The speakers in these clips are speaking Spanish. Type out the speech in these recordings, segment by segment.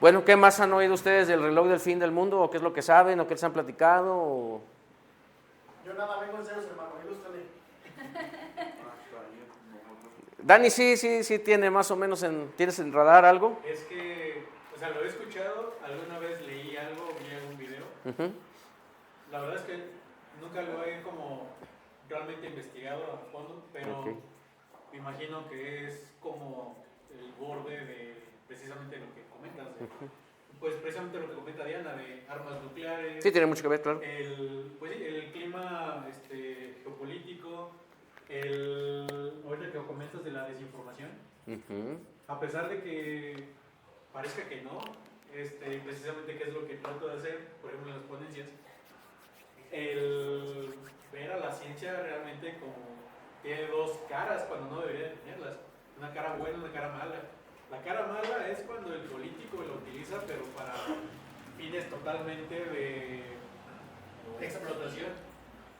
Bueno, ¿qué más han oído ustedes del reloj del fin del mundo? ¿O qué es lo que saben? ¿O qué les han platicado? ¿O? Yo nada vengo en ceros, hermano, ilústrame. Dani, sí tiene más o menos ¿tienes en radar algo? Es que, o sea, lo he escuchado, alguna vez leí algo, vi algún video. La verdad es que nunca lo he como realmente investigado a fondo, pero me imagino que es como el borde de precisamente lo que comentas, pues precisamente lo que comenta Diana, de armas nucleares. Sí, tiene mucho que ver, claro. El clima geopolítico, ahorita que comentas de la desinformación, a pesar de que parezca que no, precisamente qué es lo que trato de hacer, por ejemplo en las ponencias, el ver a la ciencia realmente como tiene dos caras cuando no debería tenerlas, una cara buena y una cara mala. La cara mala es cuando el político lo utiliza, pero para fines totalmente de explotación,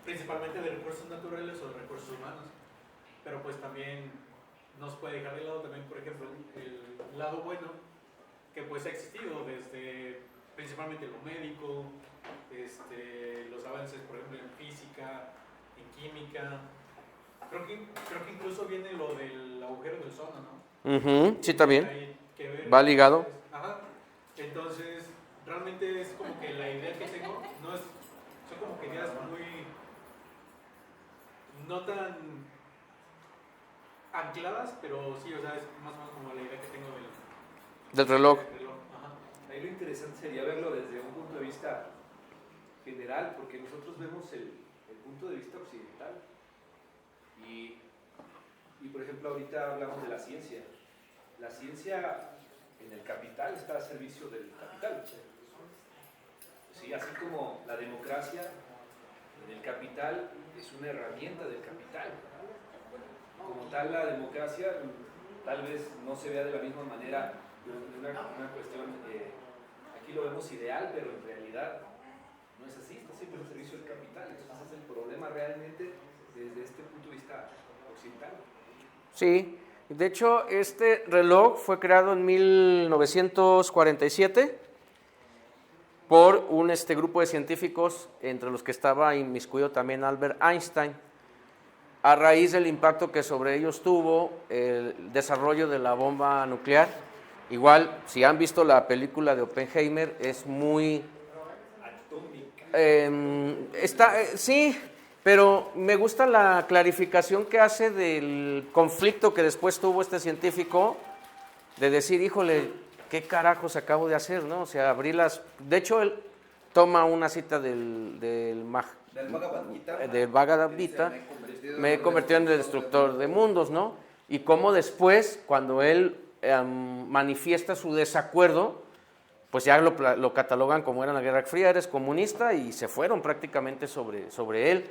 principalmente de recursos naturales o de recursos humanos. Pero pues también nos puede dejar de lado también, por ejemplo, el lado bueno, que pues ha existido desde principalmente lo médico, los avances, por ejemplo, en física, en química. Creo que incluso viene lo del agujero del ozono, ¿no? Sí, también. Va ligado. Ajá. Entonces, realmente es como que la idea que tengo son como que ideas muy no tan ancladas, pero sí, o sea, es más o menos como la idea que tengo del reloj. Ajá. Ahí lo interesante sería verlo desde un punto de vista general, porque nosotros vemos el punto de vista occidental. Y por ejemplo, ahorita hablamos de la ciencia. La ciencia en el capital está a servicio del capital. Sí, así como la democracia en el capital es una herramienta del capital. Como tal, la democracia tal vez no se vea de la misma manera, una cuestión, aquí lo vemos ideal, pero en realidad no es así, está siempre al servicio del capital. Entonces es el problema realmente desde este punto de vista occidental. Sí, de hecho este reloj fue creado en 1947 por un grupo de científicos, entre los que estaba inmiscuido también Albert Einstein, a raíz del impacto que sobre ellos tuvo el desarrollo de la bomba nuclear. Igual, si han visto la película de Oppenheimer, es muy... sí, pero me gusta la clarificación que hace del conflicto que después tuvo este científico, de decir, híjole, ¿qué carajos acabo de hacer? ¿No? O sea, abrí las... De hecho, él toma una cita del Bhagavad Gita, me he convertido en el destructor de mundos, ¿no? Y cómo después, cuando él manifiesta su desacuerdo, pues ya lo catalogan como era la Guerra Fría, eres comunista, y se fueron prácticamente sobre él,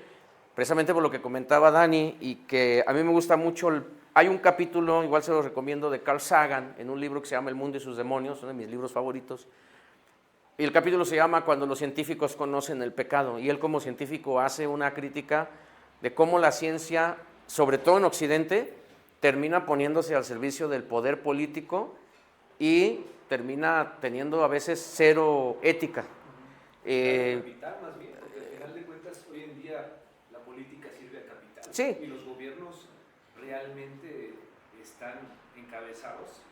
precisamente por lo que comentaba Dani, y que a mí me gusta mucho. Hay un capítulo, igual se lo recomiendo, de Carl Sagan, en un libro que se llama El mundo y sus demonios, uno de mis libros favoritos, y el capítulo se llama Cuando los científicos conocen el pecado, y él como científico hace una crítica de cómo la ciencia, sobre todo en Occidente, termina poniéndose al servicio del poder político y termina teniendo a veces cero ética. Capital más bien, porque al final de cuentas hoy en día la política sirve al capital. Sí. Y los gobiernos realmente están encabezados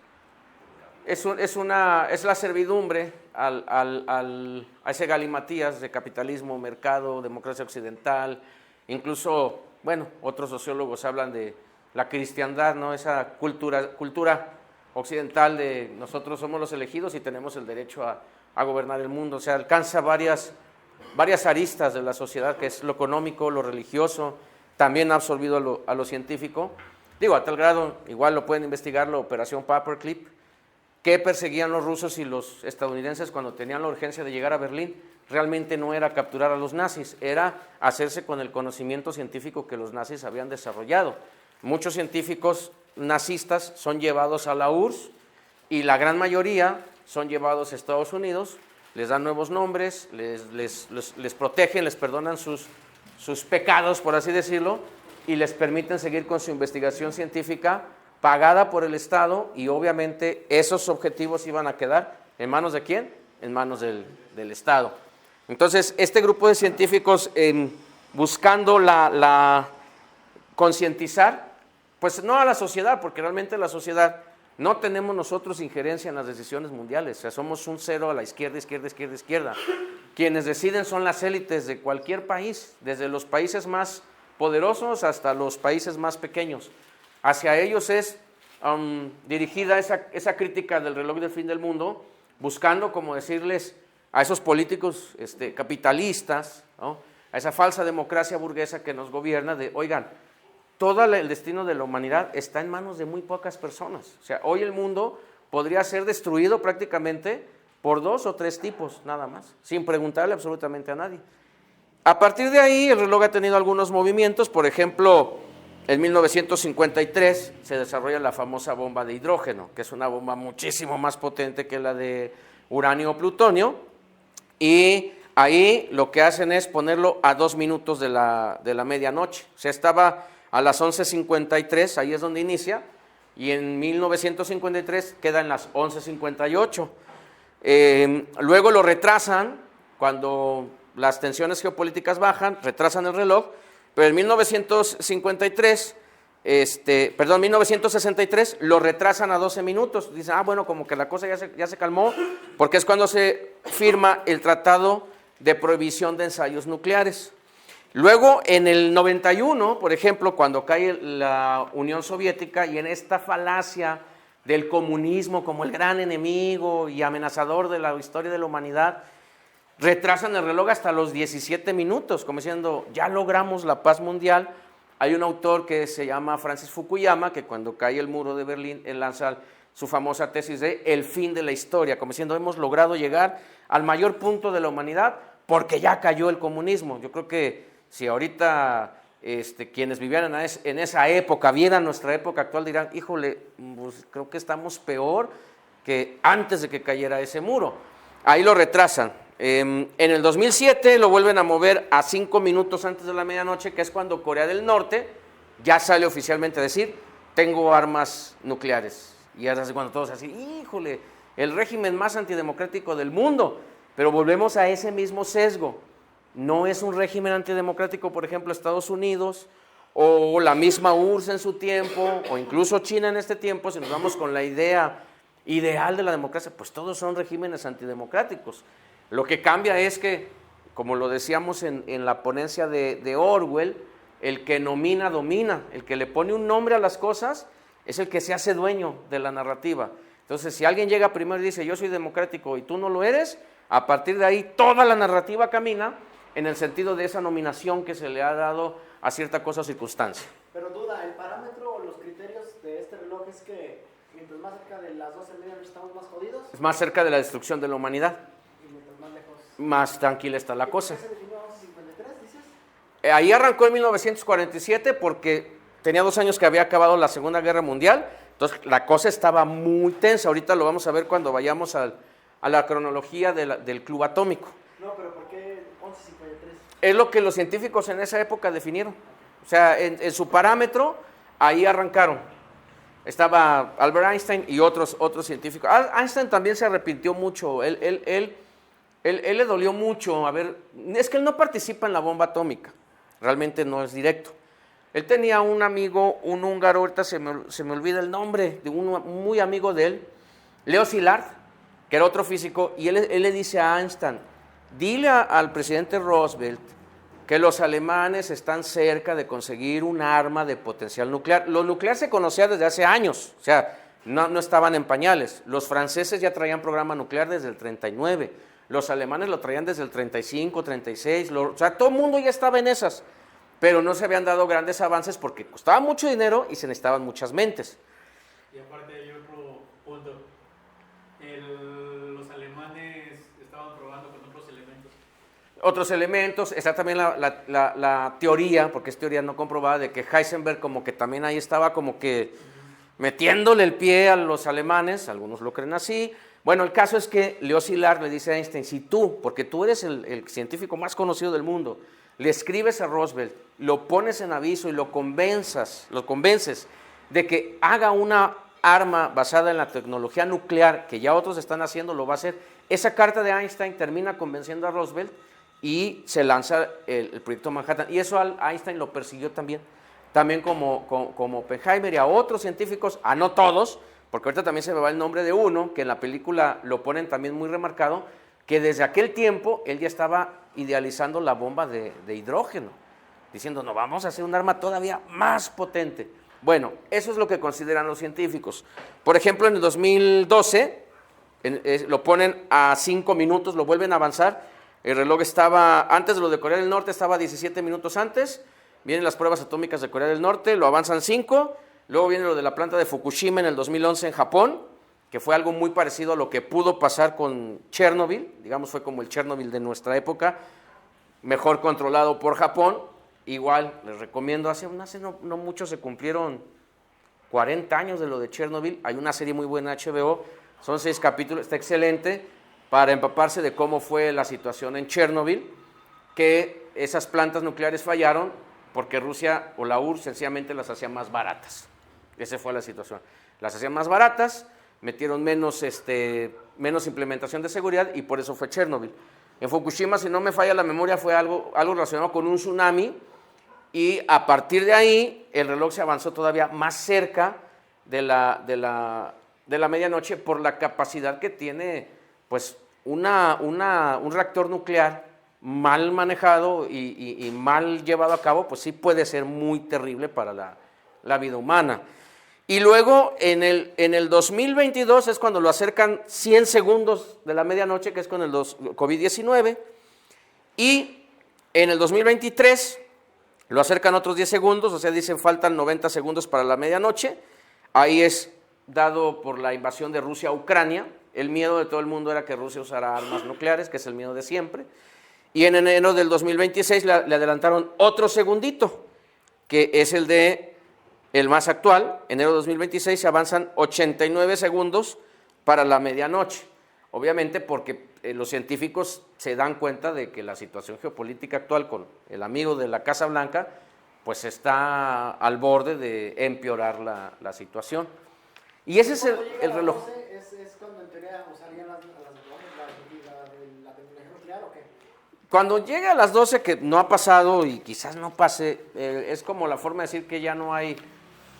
por el capital. Es la servidumbre a ese galimatías de capitalismo, mercado, democracia occidental. Incluso, bueno, otros sociólogos hablan de la cristiandad, ¿no? Esa cultura occidental de nosotros somos los elegidos y tenemos el derecho a gobernar el mundo. O sea, alcanza varias aristas de la sociedad, que es lo económico, lo religioso, también ha absorbido a lo científico. Digo, a tal grado, igual lo pueden investigar, la operación Paperclip, que perseguían los rusos y los estadounidenses cuando tenían la urgencia de llegar a Berlín. Realmente no era capturar a los nazis, era hacerse con el conocimiento científico que los nazis habían desarrollado. Muchos científicos nazistas son llevados a la URSS y la gran mayoría son llevados a Estados Unidos, les dan nuevos nombres, les protegen, les perdonan sus pecados, por así decirlo, y les permiten seguir con su investigación científica pagada por el Estado, y obviamente esos objetivos iban a quedar ¿en manos de quién? En manos del Estado. Entonces, este grupo de científicos, buscando la concientizar, pues no a la sociedad, porque realmente la sociedad no tenemos nosotros injerencia en las decisiones mundiales, o sea, somos un cero a la izquierda, izquierda, izquierda, izquierda. Quienes deciden son las élites de cualquier país, desde los países más poderosos hasta los países más pequeños. Hacia ellos es dirigida esa crítica del reloj del fin del mundo, buscando, como decirles a esos políticos capitalistas, ¿no?, a esa falsa democracia burguesa que nos gobierna, de, oigan, todo el destino de la humanidad está en manos de muy pocas personas. O sea, hoy el mundo podría ser destruido prácticamente por 2 o 3 tipos, nada más, sin preguntarle absolutamente a nadie. A partir de ahí, el reloj ha tenido algunos movimientos. Por ejemplo, en 1953 se desarrolla la famosa bomba de hidrógeno, que es una bomba muchísimo más potente que la de uranio o plutonio, y ahí lo que hacen es ponerlo a 2 minutos de la medianoche. O sea, estaba a las 11:53, ahí es donde inicia, y en 1953 queda en las 11:58. Luego lo retrasan, cuando las tensiones geopolíticas bajan, retrasan el reloj, pero en 1963 lo retrasan a 12 minutos. Dicen, bueno, como que la cosa ya se calmó, porque es cuando se firma el Tratado de Prohibición de Ensayos Nucleares. Luego, en el 91, por ejemplo, cuando cae la Unión Soviética, y en esta falacia del comunismo como el gran enemigo y amenazador de la historia de la humanidad, retrasan el reloj hasta los 17 minutos, como diciendo, ya logramos la paz mundial. Hay un autor que se llama Francis Fukuyama, que cuando cae el muro de Berlín, él lanza su famosa tesis de el fin de la historia, como diciendo, hemos logrado llegar al mayor punto de la humanidad porque ya cayó el comunismo. Yo creo que si ahorita quienes vivieran en esa época vieran nuestra época actual, dirán, híjole, pues creo que estamos peor que antes de que cayera ese muro. Ahí lo retrasan. En el 2007 lo vuelven a mover a 5 minutos antes de la medianoche, que es cuando Corea del Norte ya sale oficialmente a decir, tengo armas nucleares. Y es cuando todos así, híjole, el régimen más antidemocrático del mundo. Pero volvemos a ese mismo sesgo. No es un régimen antidemocrático, por ejemplo, Estados Unidos, o la misma URSS en su tiempo, o incluso China en este tiempo. Si nos vamos con la idea ideal de la democracia, pues todos son regímenes antidemocráticos. Lo que cambia es que, como lo decíamos en la ponencia de Orwell, el que nomina domina, el que le pone un nombre a las cosas es el que se hace dueño de la narrativa. Entonces, si alguien llega primero y dice, yo soy democrático y tú no lo eres, a partir de ahí toda la narrativa camina en el sentido de esa nominación que se le ha dado a cierta cosa o circunstancia. Pero duda, ¿el parámetro o los criterios de este reloj es que mientras más cerca de las 12:30 estamos más jodidos? Es más cerca de la destrucción de la humanidad. Y mientras más lejos. Más tranquila está la cosa. ¿Por qué se definió 11:53, dices? Ahí arrancó en 1947 porque tenía 2 años que había acabado la Segunda Guerra Mundial, entonces la cosa estaba muy tensa. Ahorita lo vamos a ver cuando vayamos a la cronología del club atómico. No, pero ¿por qué 11:53? Es lo que los científicos en esa época definieron. O sea, en su parámetro, ahí arrancaron. Estaba Albert Einstein y otros científicos. Einstein también se arrepintió mucho. Él le dolió mucho. A ver, es que él no participa en la bomba atómica. Realmente no es directo. Él tenía un amigo, un húngaro, ahorita se me olvida el nombre, de un muy amigo de él, Leo Szilard, que era otro físico, y él le dice a Einstein, dile al presidente Roosevelt que los alemanes están cerca de conseguir un arma de potencial nuclear. Lo nuclear se conocía desde hace años, o sea, no estaban en pañales. Los franceses ya traían programa nuclear desde el 39, los alemanes lo traían desde el 35, 36, o sea, todo el mundo ya estaba en esas, pero no se habían dado grandes avances porque costaba mucho dinero y se necesitaban muchas mentes. Y aparte hay otro punto, los alemanes estaban probando con otros elementos. Está también la teoría, porque es teoría no comprobada, de que Heisenberg como que también ahí estaba como que metiéndole el pie a los alemanes, algunos lo creen así. Bueno, el caso es que Leo Szilard le dice a Einstein, si tú, porque tú eres el científico más conocido del mundo, le escribes a Roosevelt, lo pones en aviso y lo convences de que haga una arma basada en la tecnología nuclear, que ya otros están haciendo, lo va a hacer. Esa carta de Einstein termina convenciendo a Roosevelt y se lanza el proyecto Manhattan. Y eso Einstein lo persiguió también como Oppenheimer y a otros científicos, a no todos, porque ahorita también se me va el nombre de uno, que en la película lo ponen también muy remarcado, que desde aquel tiempo él ya estaba idealizando la bomba de hidrógeno, diciendo, no, vamos a hacer un arma todavía más potente. Bueno, eso es lo que consideran los científicos. Por ejemplo, en el 2012, lo ponen a 5 minutos, lo vuelven a avanzar. El reloj estaba, antes de lo de Corea del Norte, estaba 17 minutos antes. Vienen las pruebas atómicas de Corea del Norte, lo avanzan 5. Luego viene lo de la planta de Fukushima en el 2011 en Japón, que fue algo muy parecido a lo que pudo pasar con Chernobyl. Digamos, fue como el Chernobyl de nuestra época, mejor controlado por Japón. Igual, les recomiendo, hace no mucho se cumplieron 40 años de lo de Chernobyl. Hay una serie muy buena en HBO, son 6 capítulos, está excelente para empaparse de cómo fue la situación en Chernobyl, que esas plantas nucleares fallaron porque Rusia o la URSS sencillamente las hacía más baratas. Esa fue la situación. Las hacían más baratas, metieron menos implementación de seguridad y por eso fue Chernobyl. En Fukushima, si no me falla la memoria, fue algo relacionado con un tsunami. Y a partir de ahí, el reloj se avanzó todavía más cerca de la medianoche por la capacidad que tiene pues, un reactor nuclear mal manejado y mal llevado a cabo, pues sí puede ser muy terrible para la vida humana. Y luego, en el 2022 es cuando lo acercan 100 segundos de la medianoche, que es con el COVID-19, y en el 2023... lo acercan otros 10 segundos, o sea, dicen faltan 90 segundos para la medianoche. Ahí es dado por la invasión de Rusia a Ucrania. El miedo de todo el mundo era que Rusia usara armas nucleares, que es el miedo de siempre. Y en enero del 2026 le adelantaron otro segundito, que es el más actual. Enero de 2026 se avanzan 89 segundos para la medianoche. Obviamente porque los científicos se dan cuenta de que la situación geopolítica actual con el amigo de la Casa Blanca pues está al borde de empeorar la situación. Y ese es el reloj. ¿Es cuando en teoría usarían la tecnología nuclear o qué? Cuando llega a las 12, que no ha pasado y quizás no pase, es como la forma de decir que ya no hay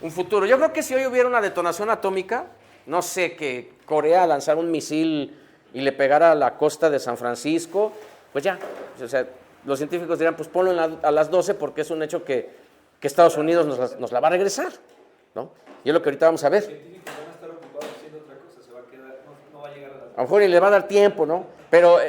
un futuro. Yo creo que si hoy hubiera una detonación atómica, no sé, que Corea lanzara un misil y le pegara a la costa de San Francisco, pues ya, o sea, los científicos dirán, pues ponlo a las 12 porque es un hecho que Estados Unidos nos la va a regresar, ¿no? Y es lo que ahorita vamos a ver. Los científicos van a estar ocupados haciendo otra cosa, se va a quedar, no va a llegar a las... A lo mejor y le va a dar tiempo, ¿no? Pero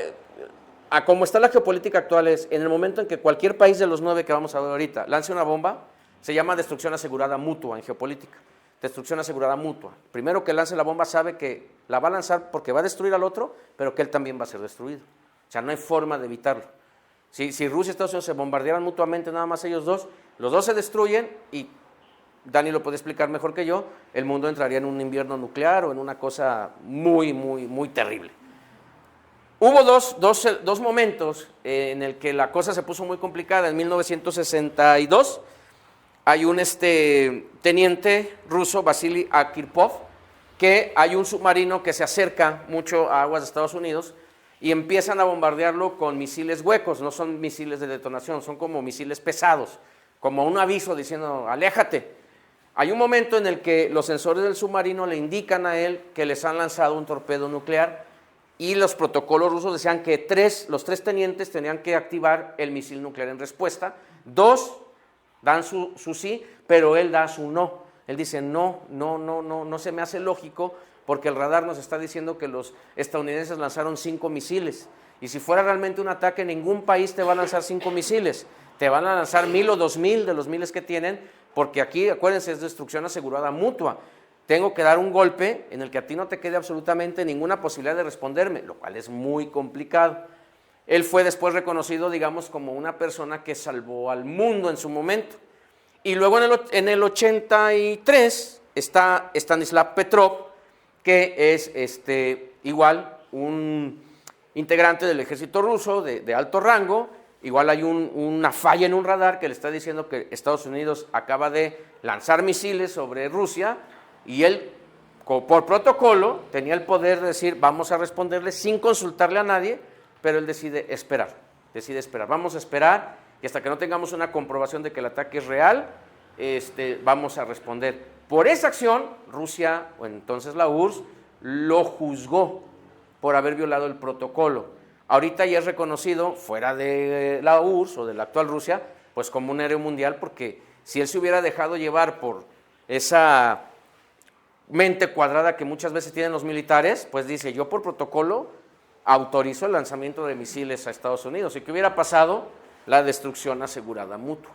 a como está la geopolítica actual es, en el momento en que cualquier país de los 9 que vamos a ver ahorita lance una bomba, se llama destrucción asegurada mutua en geopolítica. Destrucción asegurada mutua. Primero que lance la bomba sabe que la va a lanzar porque va a destruir al otro, pero que él también va a ser destruido. O sea, no hay forma de evitarlo. Si Rusia y Estados Unidos se bombardearan mutuamente, nada más ellos dos, los dos se destruyen y, Dani lo puede explicar mejor que yo, el mundo entraría en un invierno nuclear o en una cosa muy, muy, muy terrible. Hubo dos momentos en el que la cosa se puso muy complicada. En 1962, hay un teniente ruso, Vasily Arkhipov, que hay un submarino que se acerca mucho a aguas de Estados Unidos y empiezan a bombardearlo con misiles huecos, no son misiles de detonación, son como misiles pesados, como un aviso diciendo, aléjate. Hay un momento en el que los sensores del submarino le indican a él que les han lanzado un torpedo nuclear y los protocolos rusos decían que los tres tenientes tenían que activar el misil nuclear en respuesta. 2 dan su sí, pero él da su no. Él dice, no se me hace lógico porque el radar nos está diciendo que los estadounidenses lanzaron 5 misiles. Y si fuera realmente un ataque, ningún país te va a lanzar 5 misiles. Te van a lanzar 1000 o 2000 de los miles que tienen, porque aquí, acuérdense, es destrucción asegurada mutua. Tengo que dar un golpe en el que a ti no te quede absolutamente ninguna posibilidad de responderme, lo cual es muy complicado. Él fue después reconocido, digamos, como una persona que salvó al mundo en su momento. Y luego en el 83 está Stanislav Petrov, que es igual un integrante del ejército ruso de alto rango, igual hay una falla en un radar que le está diciendo que Estados Unidos acaba de lanzar misiles sobre Rusia y él, por protocolo, tenía el poder de decir vamos a responderle sin consultarle a nadie, pero él decide esperar, vamos a esperar y hasta que no tengamos una comprobación de que el ataque es real, vamos a responder. Por esa acción, Rusia, o entonces la URSS, lo juzgó por haber violado el protocolo. Ahorita ya es reconocido, fuera de la URSS o de la actual Rusia, pues como un héroe mundial, porque si él se hubiera dejado llevar por esa mente cuadrada que muchas veces tienen los militares, pues dice, yo por protocolo autorizo el lanzamiento de misiles a Estados Unidos. ¿Y qué hubiera pasado? La destrucción asegurada mutua.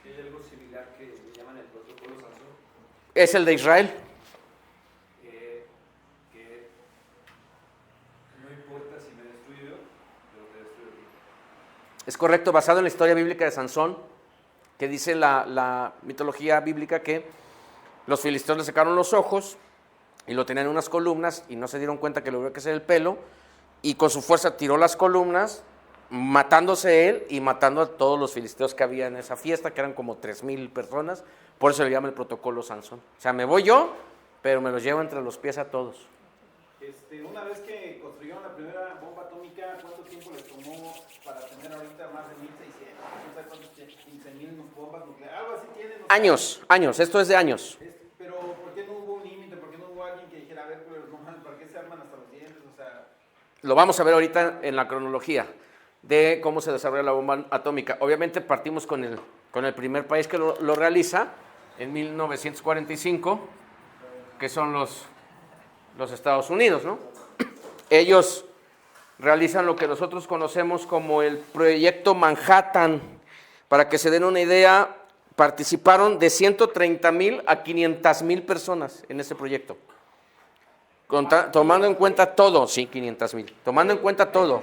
¿Hay algo similar que le llaman el protocolo Sansón? Es el de Israel. Que no importa si me destruyo, yo te destruyo a ti. Es correcto, basado en la historia bíblica de Sansón, que dice la mitología bíblica que los filisteos le sacaron los ojos y lo tenían en unas columnas y no se dieron cuenta que le hubiera que hacer el pelo y con su fuerza tiró las columnas, matándose él y matando a todos los filisteos que había en esa fiesta, que eran como 3,000 personas, por eso le llama el protocolo Sansón. O sea, me voy yo, pero me los llevo entre los pies a todos. Una vez que construyeron la primera bomba atómica, ¿cuánto tiempo les tomó para tener ahorita más de 1,600? No sé cuántos, 15,000 bombas nucleares, algo así tienen. Años, esto es de años. Pero ¿por qué no hubo un límite? ¿Por qué no hubo alguien que dijera, a ver, pues, no, ¿para qué se arman hasta los dientes? O sea... Lo vamos a ver ahorita en la cronología de cómo se desarrolla la bomba atómica. Obviamente partimos con el primer país que lo realiza en 1945, que son los Estados Unidos, ¿no? Ellos realizan lo que nosotros conocemos como el Proyecto Manhattan. Para que se den una idea, participaron de 130,000 a 500,000 personas en ese proyecto. Tomando en cuenta todo, sí, 500,000, tomando en cuenta todo,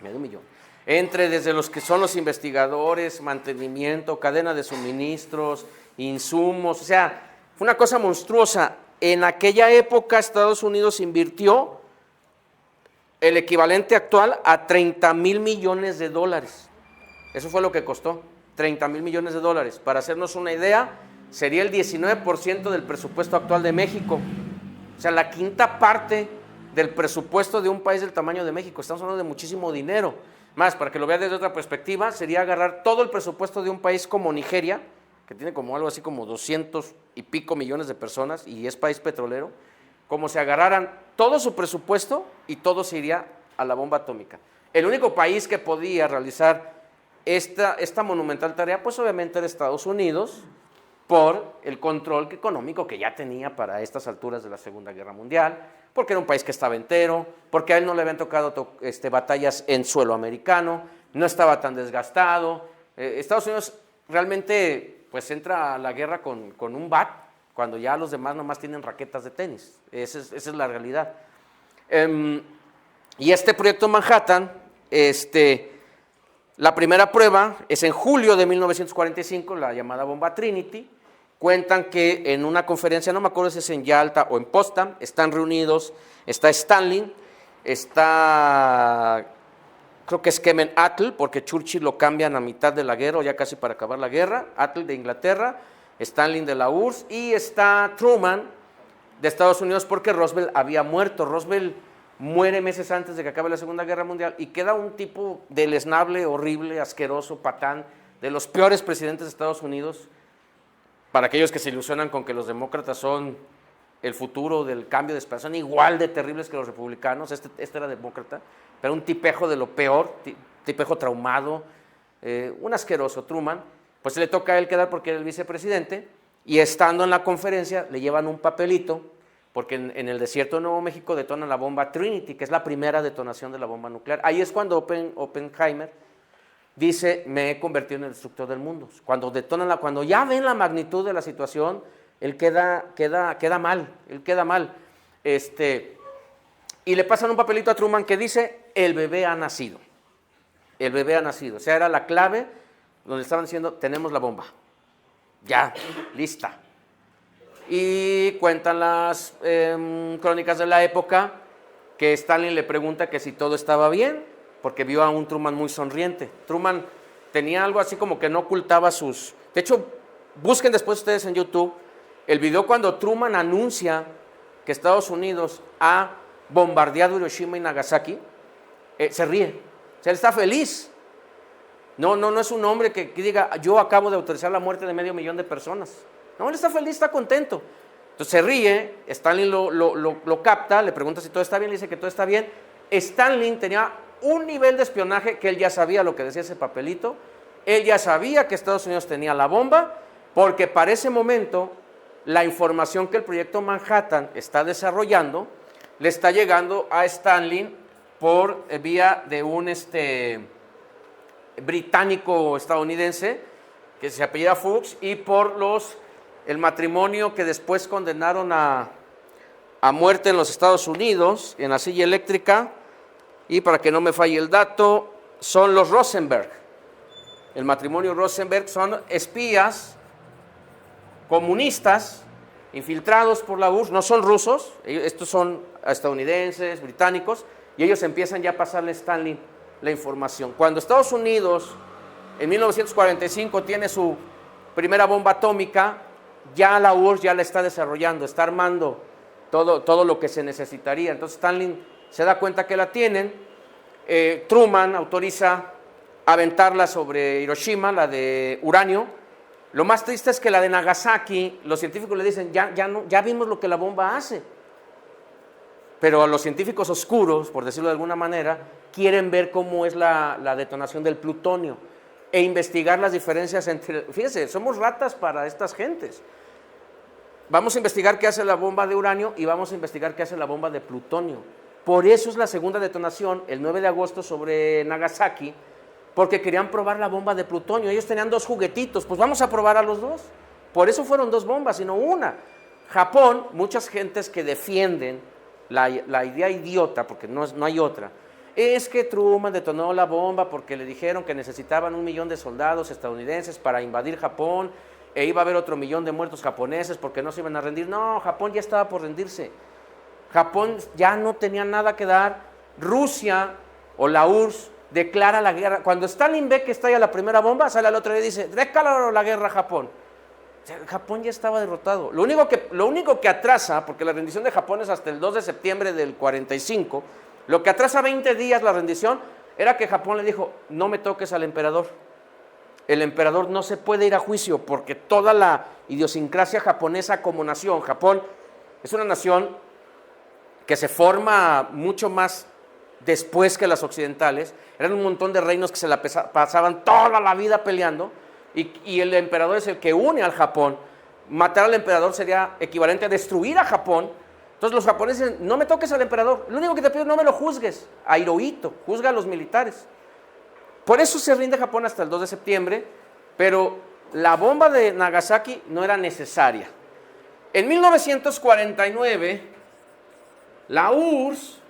medio millón. Entre desde los que son los investigadores, mantenimiento, cadena de suministros, insumos, o sea, fue una cosa monstruosa. En aquella época Estados Unidos invirtió el equivalente actual a 30,000 millones de dólares. Eso fue lo que costó, 30,000 millones de dólares. Para hacernos una idea, sería el 19% del presupuesto actual de México. O sea, la quinta parte del presupuesto de un país del tamaño de México. Estamos hablando de muchísimo dinero. Más, para que lo veas desde otra perspectiva, sería agarrar todo el presupuesto de un país como Nigeria, que tiene como algo así como 200 y pico millones de personas y es país petrolero, como si agarraran todo su presupuesto y todo se iría a la bomba atómica. El único país que podía realizar esta monumental tarea, pues obviamente era Estados Unidos, por el control económico que ya tenía para estas alturas de la Segunda Guerra Mundial, porque era un país que estaba entero, porque a él no le habían tocado batallas en suelo americano, no estaba tan desgastado. Estados Unidos realmente pues entra a la guerra con un bat, cuando ya los demás nomás tienen raquetas de tenis. Esa es la realidad. Y este proyecto Manhattan, la primera prueba es en julio de 1945, la llamada bomba Trinity. Cuentan que en una conferencia, no me acuerdo si es en Yalta o en Potsdam, están reunidos, está Stalin, está, creo que es Kemal Atatürk, porque Churchill lo cambian a mitad de la guerra, o ya casi para acabar la guerra, Atatürk de Inglaterra, Stalin de la URSS, y está Truman de Estados Unidos, porque Roosevelt había muerto. Roosevelt muere meses antes de que acabe la Segunda Guerra Mundial, y queda un tipo deleznable, horrible, asqueroso, patán, de los peores presidentes de Estados Unidos. Para aquellos que se ilusionan con que los demócratas son el futuro del cambio de esperanza, son igual de terribles que los republicanos. Este era demócrata, pero un tipejo de lo peor, tipejo traumado, un asqueroso. Truman, pues le toca a él quedar porque era el vicepresidente, y estando en la conferencia le llevan un papelito, porque en el desierto de Nuevo México detonan la bomba Trinity, que es la primera detonación de la bomba nuclear. Ahí es cuando Oppenheimer dice, me he convertido en el destructor del mundo. Cuando detonan cuando ya ven la magnitud de la situación, él queda mal, y le pasan un papelito a Truman que dice, el bebé ha nacido. El bebé ha nacido. O sea, era la clave donde estaban diciendo, tenemos la bomba. Ya, lista. Y cuentan las crónicas de la época que Stalin le pregunta que si todo estaba bien, porque vio a un Truman muy sonriente. Truman tenía algo así como que no ocultaba sus... De hecho, busquen después ustedes en YouTube el video cuando Truman anuncia que Estados Unidos ha bombardeado Hiroshima y Nagasaki, se ríe, o sea, él está feliz. No es un hombre que diga, yo acabo de autorizar la muerte de 500,000 de personas. No, él está feliz, está contento. Entonces se ríe, Stalin lo capta, le pregunta si todo está bien, le dice que todo está bien. Stalin tenía un nivel de espionaje que él ya sabía lo que decía ese papelito, él ya sabía que Estados Unidos tenía la bomba, porque para ese momento la información que el proyecto Manhattan está desarrollando le está llegando a Stalin por vía de un británico estadounidense que se apellida Fuchs y por el matrimonio que después condenaron a muerte en los Estados Unidos en la silla eléctrica, y para que no me falle el dato, son los Rosenberg. El matrimonio Rosenberg son espías comunistas infiltrados por la URSS, no son rusos, estos son estadounidenses, británicos, y ellos empiezan ya a pasarle a Stalin la información. Cuando Estados Unidos en 1945 tiene su primera bomba atómica, ya la URSS ya la está desarrollando, está armando todo lo que se necesitaría. Entonces Stalin se da cuenta que la tienen, Truman autoriza aventarla sobre Hiroshima, la de uranio. Lo más triste es que la de Nagasaki, los científicos le dicen, ya vimos lo que la bomba hace. Pero a los científicos oscuros, por decirlo de alguna manera, quieren ver cómo es la detonación del plutonio e investigar las diferencias entre... Fíjense, somos ratas para estas gentes. Vamos a investigar qué hace la bomba de uranio y vamos a investigar qué hace la bomba de plutonio. Por eso es la segunda detonación, el 9 de agosto sobre Nagasaki, porque querían probar la bomba de plutonio. Ellos tenían 2 juguetitos, pues vamos a probar a los 2. Por eso fueron 2 bombas, sino una. Japón, muchas gentes que defienden la idea idiota, porque no hay otra, es que Truman detonó la bomba porque le dijeron que necesitaban 1,000,000 de soldados estadounidenses para invadir Japón, e iba a haber otro 1,000,000 de muertos japoneses porque no se iban a rendir. No, Japón ya estaba por rendirse. Japón ya no tenía nada que dar. Rusia o la URSS declara la guerra. Cuando Stalin ve que estalla la primera bomba, sale al otro día y dice, declara la guerra a Japón. O sea, Japón ya estaba derrotado. Lo único que atrasa, porque la rendición de Japón es hasta el 2 de septiembre del 45, lo que atrasa 20 días la rendición era que Japón le dijo, no me toques al emperador. El emperador no se puede ir a juicio porque toda la idiosincrasia japonesa como nación, Japón es una nación que se forma mucho más después que las occidentales, eran un montón de reinos que se la pasaban toda la vida peleando, y el emperador es el que une al Japón. Matar al emperador sería equivalente a destruir a Japón. Entonces los japoneses dicen, no me toques al emperador, lo único que te pido es no me lo juzgues, a Hirohito, juzga a los militares. Por eso se rinde Japón hasta el 2 de septiembre, pero la bomba de Nagasaki no era necesaria. En 1949, la URSS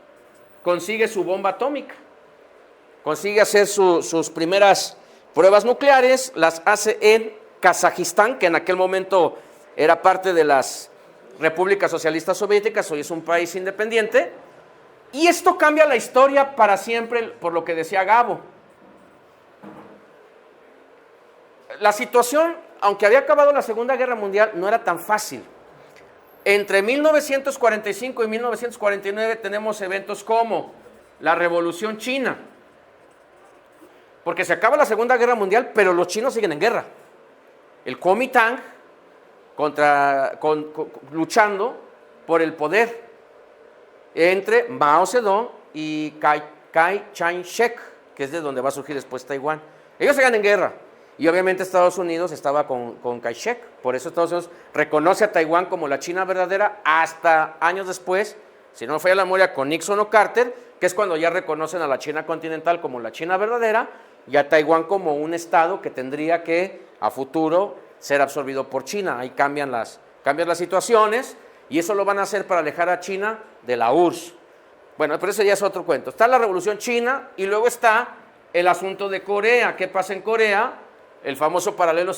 consigue su bomba atómica, consigue hacer sus primeras pruebas nucleares, las hace en Kazajistán, que en aquel momento era parte de las repúblicas socialistas soviéticas, hoy es un país independiente, y esto cambia la historia para siempre, por lo que decía Gabo. La situación, aunque había acabado la Segunda Guerra Mundial, no era tan fácil. Entre 1945 y 1949 tenemos eventos como la Revolución China, porque se acaba la Segunda Guerra Mundial, pero los chinos siguen en guerra. El Kuomintang luchando por el poder entre Mao Zedong y Chiang Kai-shek, que es de donde va a surgir después Taiwán. Ellos siguen en guerra. Y obviamente Estados Unidos estaba con Kai-shek, por eso Estados Unidos reconoce a Taiwán como la China verdadera hasta años después, si no me falla la memoria, con Nixon o Carter, que es cuando ya reconocen a la China continental como la China verdadera y a Taiwán como un estado que tendría que a futuro ser absorbido por China. Ahí cambian las situaciones y eso lo van a hacer para alejar a China de la URSS. Bueno, pero eso ya es otro cuento. Está la Revolución China y luego está el asunto de Corea. ¿Qué pasa en Corea? El famoso paralelo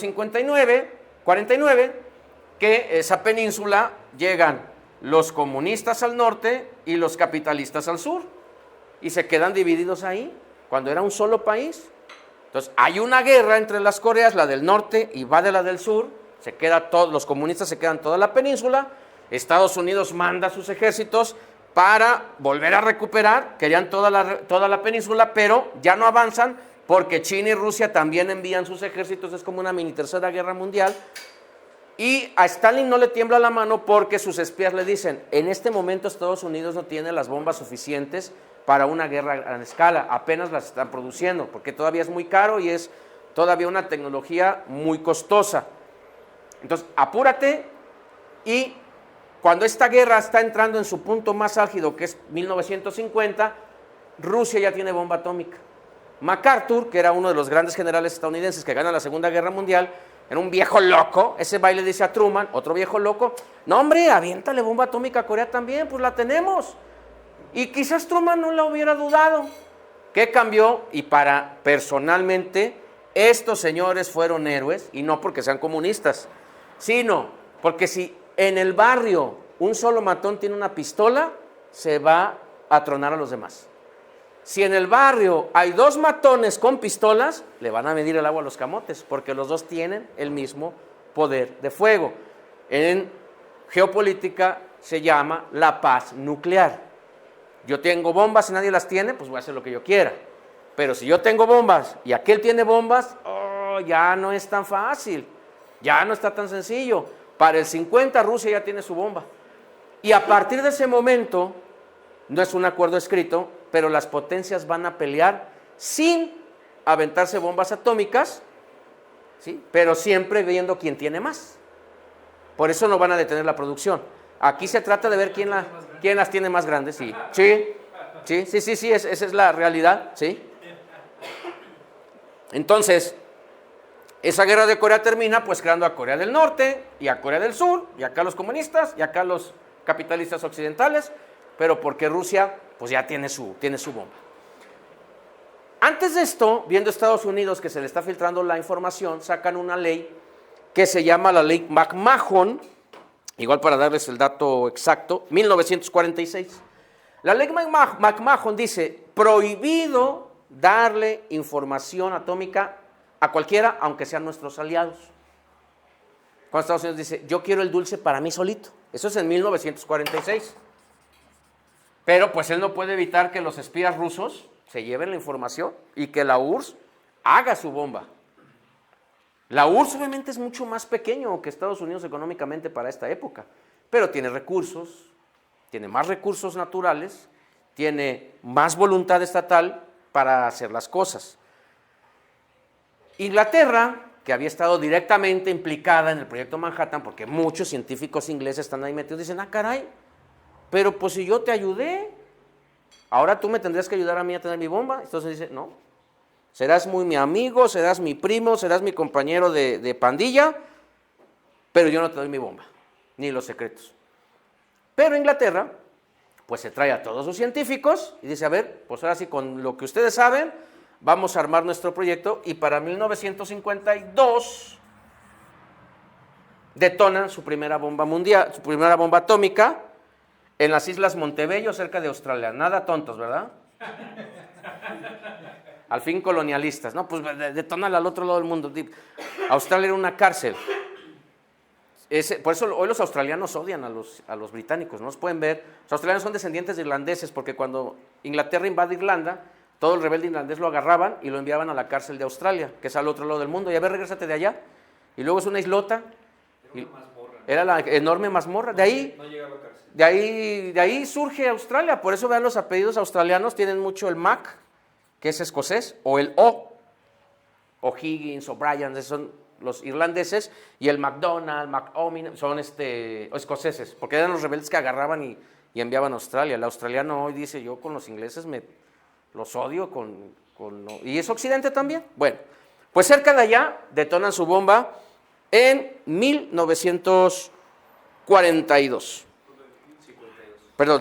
49, que esa península llegan los comunistas al norte y los capitalistas al sur, y se quedan divididos ahí, cuando era un solo país. Entonces, hay una guerra entre las Coreas, la del norte y va de la del sur, los comunistas se quedan toda la península, Estados Unidos manda sus ejércitos para volver a recuperar, querían toda la península, pero ya no avanzan porque China y Rusia también envían sus ejércitos, es como una mini tercera guerra mundial, y a Stalin no le tiembla la mano porque sus espías le dicen, en este momento Estados Unidos no tiene las bombas suficientes para una guerra a gran escala, apenas las están produciendo, porque todavía es muy caro y es todavía una tecnología muy costosa. Entonces, apúrate, y cuando esta guerra está entrando en su punto más álgido, que es 1950, Rusia ya tiene bomba atómica. MacArthur, que era uno de los grandes generales estadounidenses que gana la Segunda Guerra Mundial, era un viejo loco, ese va y le dice a Truman, otro viejo loco, no hombre, aviéntale bomba atómica a Corea también, pues la tenemos. Y quizás Truman no la hubiera dudado. ¿Qué cambió? Y personalmente, estos señores fueron héroes, y no porque sean comunistas, sino porque si en el barrio un solo matón tiene una pistola, se va a tronar a los demás. Si en el barrio hay 2 matones con pistolas, le van a medir el agua a los camotes, porque los 2 tienen el mismo poder de fuego. En geopolítica se llama la paz nuclear. Yo tengo bombas y nadie las tiene, pues voy a hacer lo que yo quiera. Pero si yo tengo bombas y aquel tiene bombas, ya no es tan fácil, ya no está tan sencillo. Para el 50 Rusia ya tiene su bomba. Y a partir de ese momento, no es un acuerdo escrito, pero las potencias van a pelear sin aventarse bombas atómicas, ¿sí? Pero siempre viendo quién tiene más. Por eso no van a detener la producción. Aquí se trata de ver quién las tiene más grandes. Sí, esa es la realidad, ¿sí? Entonces, esa guerra de Corea termina pues creando a Corea del Norte y a Corea del Sur, y acá los comunistas, y acá los capitalistas occidentales, pero porque Rusia pues ya tiene su bomba. Antes de esto, viendo Estados Unidos que se le está filtrando la información, sacan una ley que se llama la ley McMahon, igual para darles el dato exacto, 1946. La ley McMahon dice, prohibido darle información atómica a cualquiera, aunque sean nuestros aliados. Cuando Estados Unidos dice, yo quiero el dulce para mí solito. Eso es en 1946. Pero pues él no puede evitar que los espías rusos se lleven la información y que la URSS haga su bomba. La URSS obviamente es mucho más pequeño que Estados Unidos económicamente para esta época, pero tiene recursos, tiene más recursos naturales, tiene más voluntad estatal para hacer las cosas. Inglaterra, que había estado directamente implicada en el proyecto Manhattan, porque muchos científicos ingleses están ahí metidos, dicen, caray, pero pues si yo te ayudé, ahora tú me tendrías que ayudar a mí a tener mi bomba. Entonces dice, no, serás muy mi amigo, serás mi primo, serás mi compañero de pandilla, pero yo no te doy mi bomba, ni los secretos. Pero Inglaterra, pues se trae a todos sus científicos y dice, a ver, pues ahora sí, con lo que ustedes saben, vamos a armar nuestro proyecto, y para 1952 detonan su primera bomba mundial, su primera bomba atómica en las Islas Montebello, cerca de Australia. Nada tontos, ¿verdad? Al fin colonialistas, ¿no? Pues detónala al otro lado del mundo. Australia era una cárcel. Por eso hoy los australianos odian a los británicos, ¿no? Los pueden ver. Los australianos son descendientes de irlandeses, porque cuando Inglaterra invade Irlanda, todo el rebelde irlandés lo agarraban y lo enviaban a la cárcel de Australia, que es al otro lado del mundo. Y a ver, regrésate de allá. Y luego es una islota. Era la enorme mazmorra. De ahí, no llegaba a cárcel. De ahí surge Australia. Por eso vean, los apellidos australianos tienen mucho el Mac, que es escocés, o el O'Higgins, O'Brien, esos son los irlandeses, y el MacDonald, McOmin, son escoceses, porque eran los rebeldes que agarraban y enviaban a Australia. El australiano hoy dice, yo con los ingleses los odio, y es occidente también. Bueno, pues cerca de allá detonan su bomba en 1942.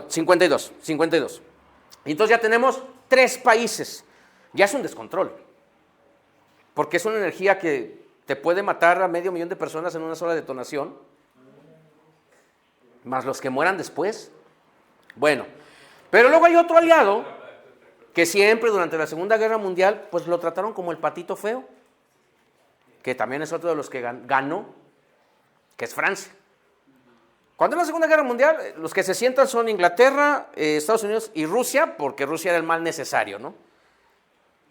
52. Y entonces ya tenemos 3 países. Ya es un descontrol, porque es una energía que te puede matar a 500,000 de personas en una sola detonación, más los que mueran después. Bueno, pero luego hay otro aliado que siempre durante la Segunda Guerra Mundial, pues lo trataron como el patito feo, que también es otro de los que ganó, que es Francia. Cuando en la Segunda Guerra Mundial, los que se sientan son Inglaterra, Estados Unidos y Rusia, porque Rusia era el mal necesario, ¿no?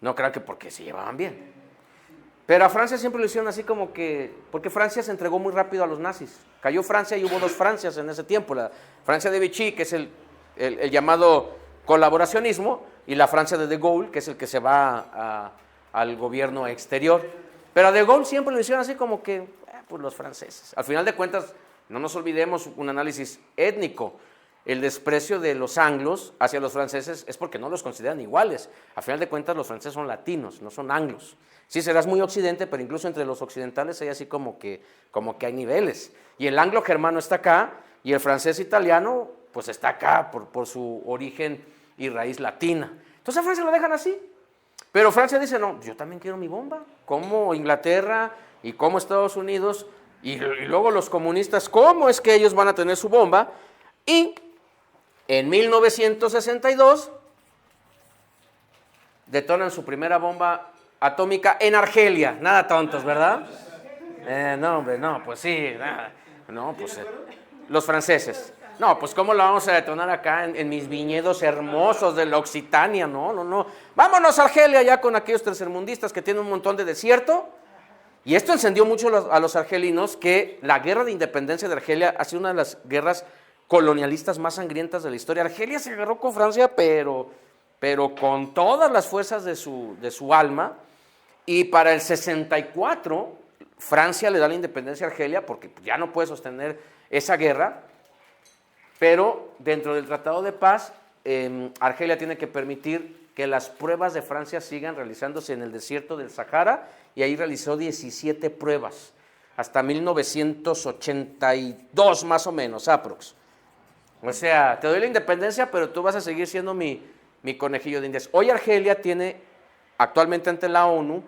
No crean que porque se llevaban bien. Pero a Francia siempre lo hicieron así como que, porque Francia se entregó muy rápido a los nazis. Cayó Francia y hubo dos Francias en ese tiempo, la Francia de Vichy, que es el llamado colaboracionismo, y la Francia de Gaulle, que es el que se va al gobierno exterior. Pero a De Gaulle siempre lo hicieron así como que, pues los franceses. Al final de cuentas, no nos olvidemos un análisis étnico. El desprecio de los anglos hacia los franceses es porque no los consideran iguales. Al final de cuentas, los franceses son latinos, no son anglos. Sí, serás muy occidente, pero incluso entre los occidentales hay así como que hay niveles. Y el anglo germano está acá, y el francés italiano, pues está acá por su origen y raíz latina. Entonces a Francia lo dejan así. Pero Francia dice, no, yo también quiero mi bomba, como Inglaterra y como Estados Unidos, y luego los comunistas, ¿cómo es que ellos van a tener su bomba? Y en 1962 detonan su primera bomba atómica en Argelia. Nada tontos, ¿verdad? No, hombre, no, pues sí, nada. No, pues los franceses. No, pues ¿cómo lo vamos a detonar acá en mis viñedos hermosos de la Occitania? No. Vámonos a Argelia ya con aquellos tercermundistas que tienen un montón de desierto. Y esto encendió mucho a los argelinos, que la guerra de independencia de Argelia ha sido una de las guerras colonialistas más sangrientas de la historia. Argelia se agarró con Francia, pero con todas las fuerzas de su alma. Y para el 64, Francia le da la independencia a Argelia, porque ya no puede sostener esa guerra. Pero dentro del Tratado de Paz, Argelia tiene que permitir que las pruebas de Francia sigan realizándose en el desierto del Sahara, y ahí realizó 17 pruebas, hasta 1982 más o menos, aprox. O sea, te doy la independencia, pero tú vas a seguir siendo mi conejillo de indias. Hoy Argelia tiene actualmente ante la ONU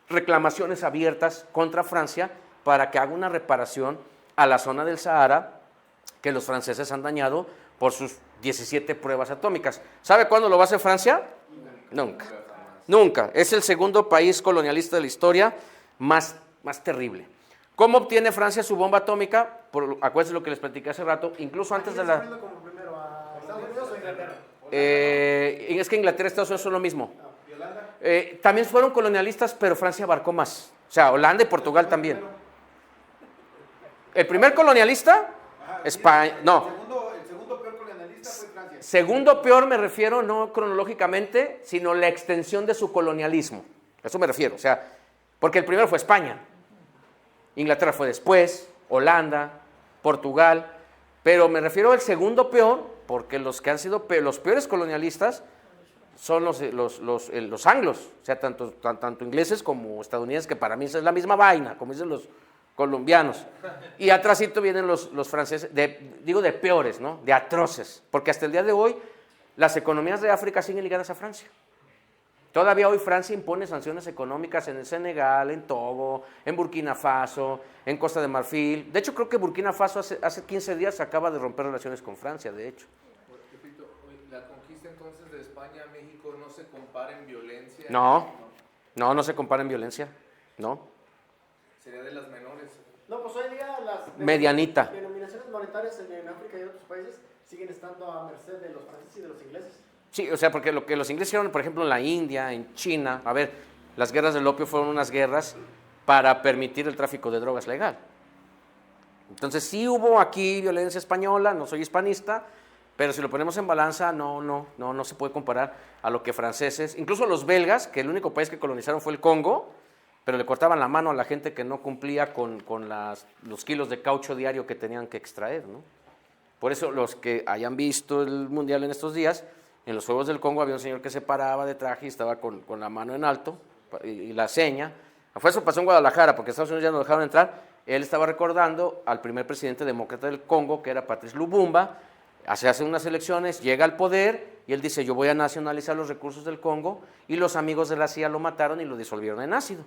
reclamaciones abiertas contra Francia para que haga una reparación a la zona del Sahara que los franceses han dañado por sus 17 pruebas atómicas. ¿Sabe cuándo lo va a hacer Francia? Nunca. Es el segundo país colonialista de la historia más terrible. ¿Cómo obtiene Francia su bomba atómica? Acuérdense lo que les platiqué hace rato, incluso antes de la... como primero, ¿a Estados Unidos o Inglaterra? Es que Inglaterra y Estados Unidos son lo mismo. ¿Y Holanda? También fueron colonialistas, pero Francia abarcó más. O sea, Holanda y Portugal también. El primer colonialista, España, no. El segundo peor colonialista fue Francia. Segundo peor me refiero no cronológicamente, sino la extensión de su colonialismo. A eso me refiero, o sea, porque el primero fue España. Inglaterra fue después, Holanda, Portugal, pero me refiero al segundo peor, porque los que han sido los peores colonialistas son los anglos, o sea, tanto ingleses como estadounidenses, que para mí es la misma vaina, como dicen los colombianos. Y atrásito vienen los franceses, de peores, ¿no? De atroces, porque hasta el día de hoy las economías de África siguen ligadas a Francia. Todavía hoy Francia impone sanciones económicas en el Senegal, en Togo, en Burkina Faso, en Costa de Marfil. De hecho, creo que Burkina Faso hace 15 días acaba de romper relaciones con Francia, de hecho. Repito, la conquista entonces de España a México no se compara en violencia. No se compara en violencia, no. Sería de las menores. No, pues hoy día las Medianita. denominaciones monetarias en África y en otros países siguen estando a merced de los franceses y de los ingleses. Sí, o sea, porque lo que los ingleses hicieron, por ejemplo, en la India, en China, a ver, las guerras del opio fueron unas guerras para permitir el tráfico de drogas legal. Entonces sí hubo aquí violencia española, no soy hispanista, pero si lo ponemos en balanza, no se puede comparar a lo que franceses, incluso los belgas, que el único país que colonizaron fue el Congo, pero le cortaban la mano a la gente que no cumplía con los kilos de caucho diario que tenían que extraer, ¿no? Por eso los que hayan visto el Mundial en estos días, en los Juegos del Congo había un señor que se paraba de traje y estaba con la mano en alto y la seña. Eso pasó en Guadalajara, porque Estados Unidos ya no dejaron entrar. Él estaba recordando al primer presidente demócrata del Congo, que era Patrice Lumumba. Hace unas elecciones, llega al poder y él dice, yo voy a nacionalizar los recursos del Congo, y los amigos de la CIA lo mataron y lo disolvieron en ácido.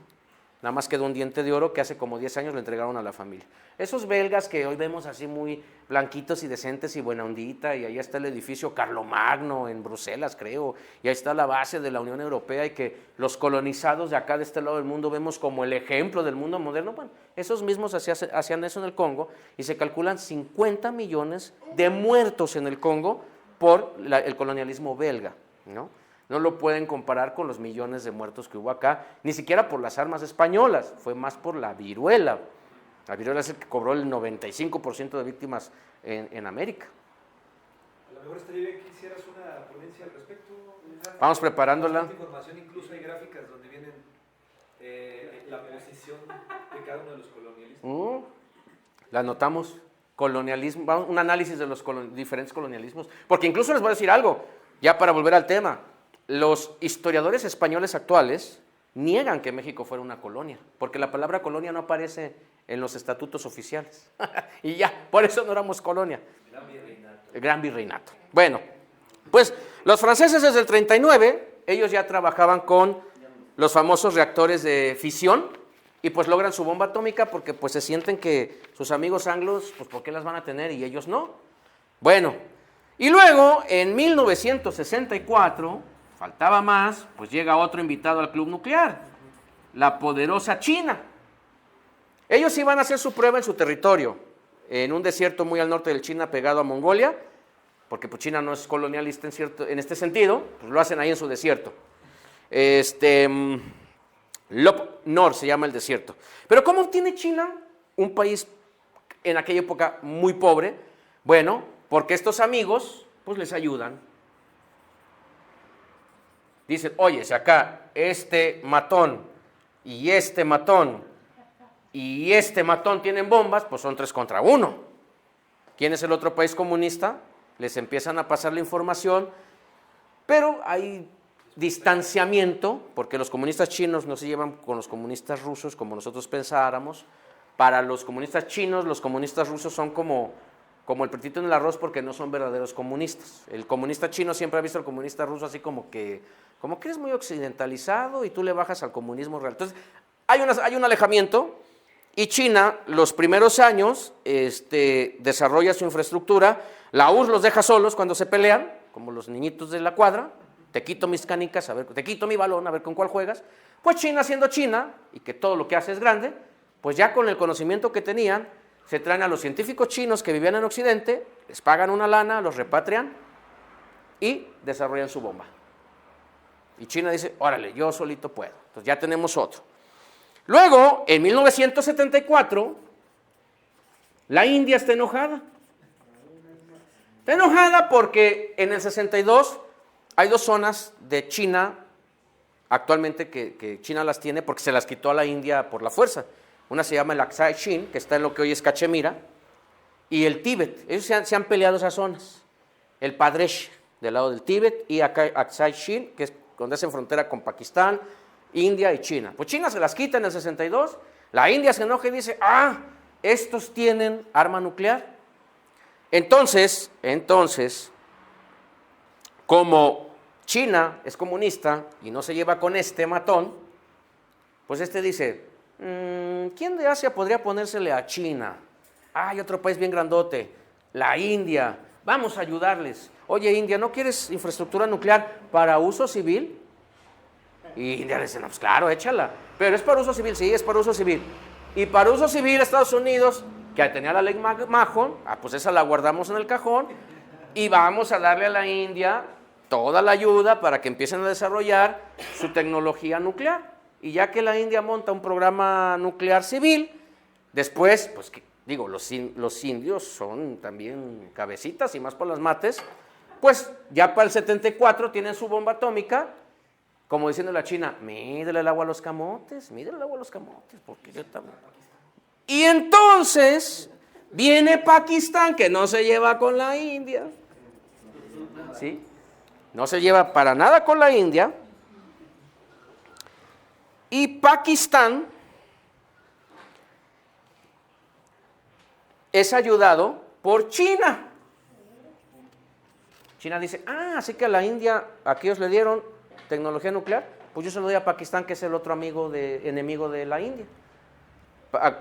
nada más quedó un diente de oro que hace como 10 años le entregaron a la familia. Esos belgas que hoy vemos así muy blanquitos y decentes y buena ondita, y ahí está el edificio Carlomagno en Bruselas, creo, y ahí está la base de la Unión Europea, y que los colonizados de acá, de este lado del mundo, vemos como el ejemplo del mundo moderno. Bueno, esos mismos hacían eso en el Congo, y se calculan 50 millones de muertos en el Congo por el colonialismo belga, ¿no? No lo pueden comparar con los millones de muertos que hubo acá, ni siquiera por las armas españolas, fue más por la viruela. La viruela es el que cobró el 95% de víctimas en América. A lo mejor estaría bien que hicieras una ponencia al respecto. Vamos preparándola. Bastante información, incluso hay gráficas donde vienen la posición de cada uno de los colonialistas. La anotamos. Colonialismo, un análisis de los diferentes colonialismos. Porque incluso les voy a decir algo, ya para volver al tema. Los historiadores españoles actuales niegan que México fuera una colonia, porque la palabra colonia no aparece en los estatutos oficiales. Y ya, por eso no éramos colonia. El Gran Virreinato. Bueno, pues los franceses desde el 39, ellos ya trabajaban con los famosos reactores de fisión, y pues logran su bomba atómica porque pues se sienten que sus amigos anglos, pues ¿por qué las van a tener y ellos no? Bueno, y luego en 1964, faltaba más, pues llega otro invitado al club nuclear, la poderosa China. Ellos iban a hacer su prueba en su territorio, en un desierto muy al norte del China pegado a Mongolia, porque pues China no es colonialista en este sentido, pues lo hacen ahí en su desierto. Lop Nor se llama el desierto. Pero ¿cómo tiene China, un país en aquella época muy pobre? Bueno, porque estos amigos pues les ayudan. Dicen, oye, si acá este matón y este matón y este matón tienen bombas, pues son 3 contra 1. ¿Quién es el otro país comunista? Les empiezan a pasar la información, pero hay distanciamiento, porque los comunistas chinos no se llevan con los comunistas rusos como nosotros pensáramos. Para los comunistas chinos, los comunistas rusos son como el pretito en el arroz, porque no son verdaderos comunistas. El comunista chino siempre ha visto al comunista ruso así como que eres muy occidentalizado y tú le bajas al comunismo real. Entonces, hay un alejamiento, y China, los primeros años, desarrolla su infraestructura. La URSS los deja solos cuando se pelean, como los niñitos de la cuadra. Te quito mis canicas, te quito mi balón, a ver con cuál juegas. Pues China, siendo China, y que todo lo que hace es grande, pues ya con el conocimiento que tenían, se traen a los científicos chinos que vivían en Occidente, les pagan una lana, los repatrian y desarrollan su bomba. Y China dice, órale, yo solito puedo. Entonces ya tenemos otro. Luego, en 1974, la India está enojada. Está enojada porque en el 62 hay 2 zonas de China actualmente que China las tiene porque se las quitó a la India por la fuerza. Una se llama el Aksai Chin, que está en lo que hoy es Cachemira, y el Tíbet. Ellos se han peleado esas zonas. El Pradesh, del lado del Tíbet, y Aksai Chin, que es donde hacen frontera con Pakistán, India y China. Pues China se las quita en el 62, la India se enoja y dice, estos tienen arma nuclear. Entonces, como China es comunista y no se lleva con este matón, pues dice, ¿quién de Asia podría ponérsele a China? Hay otro país bien grandote, la India, vamos a ayudarles. Oye, India, ¿no quieres infraestructura nuclear para uso civil? Y India le dice, no, pues claro, échala. Pero es para uso civil, sí, es para uso civil. Y para uso civil, Estados Unidos, que tenía la ley Mahon, pues esa la guardamos en el cajón, y vamos a darle a la India toda la ayuda para que empiecen a desarrollar su tecnología nuclear. Y ya que la India monta un programa nuclear civil, después, pues los indios son también cabecitas y más por las mates, pues ya para el 74 tienen su bomba atómica, como diciendo la China, mídele el agua a los camotes, porque yo también. Y entonces viene Pakistán, que no se lleva con la India, ¿sí? No se lleva para nada con la India, y Pakistán es ayudado por China. China dice, así que a la India, aquí os le dieron tecnología nuclear, Pues yo se lo doy a Pakistán, que es el otro enemigo de la India.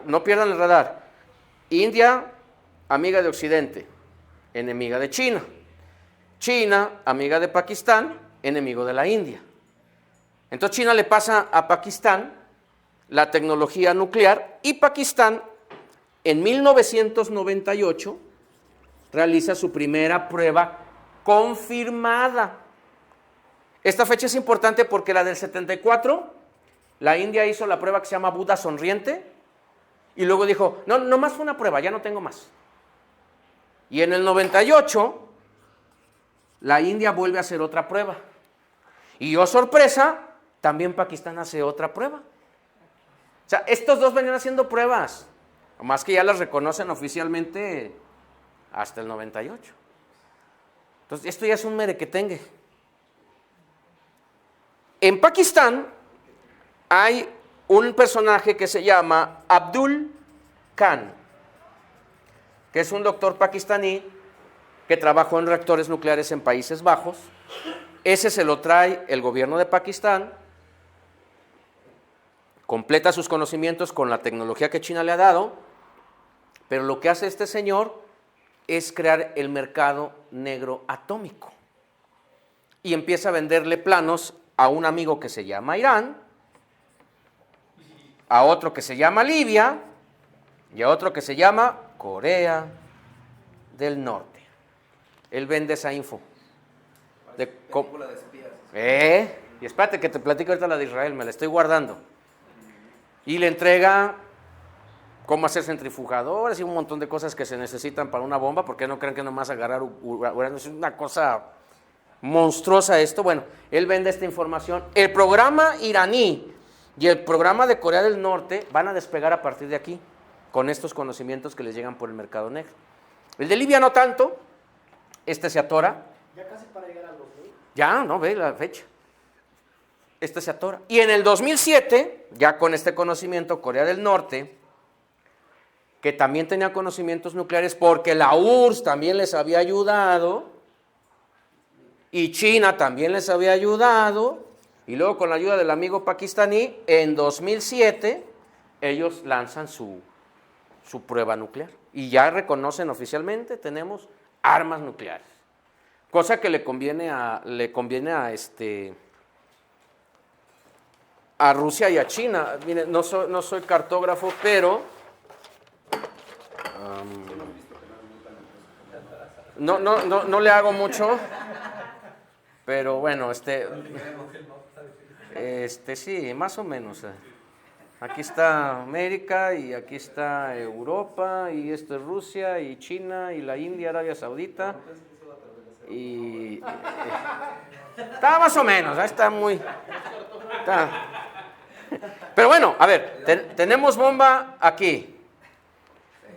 No pierdan el radar. India, amiga de Occidente, enemiga de China. China, amiga de Pakistán, enemigo de la India. Entonces China le pasa a Pakistán la tecnología nuclear y Pakistán en 1998 realiza su primera prueba confirmada. Esta fecha es importante porque la del 74, la India hizo la prueba que se llama Buda sonriente y luego dijo, no, nomás fue una prueba, ya no tengo más. Y en el 98, la India vuelve a hacer otra prueba. Y oh sorpresa, también Pakistán hace otra prueba. O sea, estos dos venían haciendo pruebas, más que ya las reconocen oficialmente hasta el 98. Entonces, esto ya es un merequetengue. En Pakistán hay un personaje que se llama Abdul Khan, que es un doctor pakistaní que trabajó en reactores nucleares en Países Bajos. Ese se lo trae el gobierno de Pakistán, completa sus conocimientos con la tecnología que China le ha dado, pero lo que hace este señor es crear el mercado negro atómico y empieza a venderle planos a un amigo que se llama Irán, a otro que se llama Libia y a otro que se llama Corea del Norte. Él vende esa info. Película de espías. Y espérate que te platico ahorita la de Israel, me la estoy guardando. Y le entrega cómo hacer centrifugadores y un montón de cosas que se necesitan para una bomba, porque no creen que nomás agarrar uranio, es una cosa monstruosa esto. Bueno, él vende esta información. El programa iraní y el programa de Corea del Norte van a despegar a partir de aquí, con estos conocimientos que les llegan por el mercado negro. El de Libia no tanto, este se atora. Ya casi para llegar a los 2000. Ya, no, ve la fecha. Este se atora. Y en el 2007, ya con este conocimiento, Corea del Norte, que también tenía conocimientos nucleares porque la URSS también les había ayudado, y China también les había ayudado, y luego con la ayuda del amigo pakistaní, en 2007, ellos lanzan su prueba nuclear. Y ya reconocen oficialmente, tenemos armas nucleares. Cosa que le conviene a Rusia y a China. Miren, no soy cartógrafo, pero no le hago mucho, pero bueno, sí, más o menos. Aquí está América y aquí está Europa y esto es Rusia y China y la India, Arabia Saudita y está más o menos, está muy... Pero bueno, a ver, tenemos bomba aquí,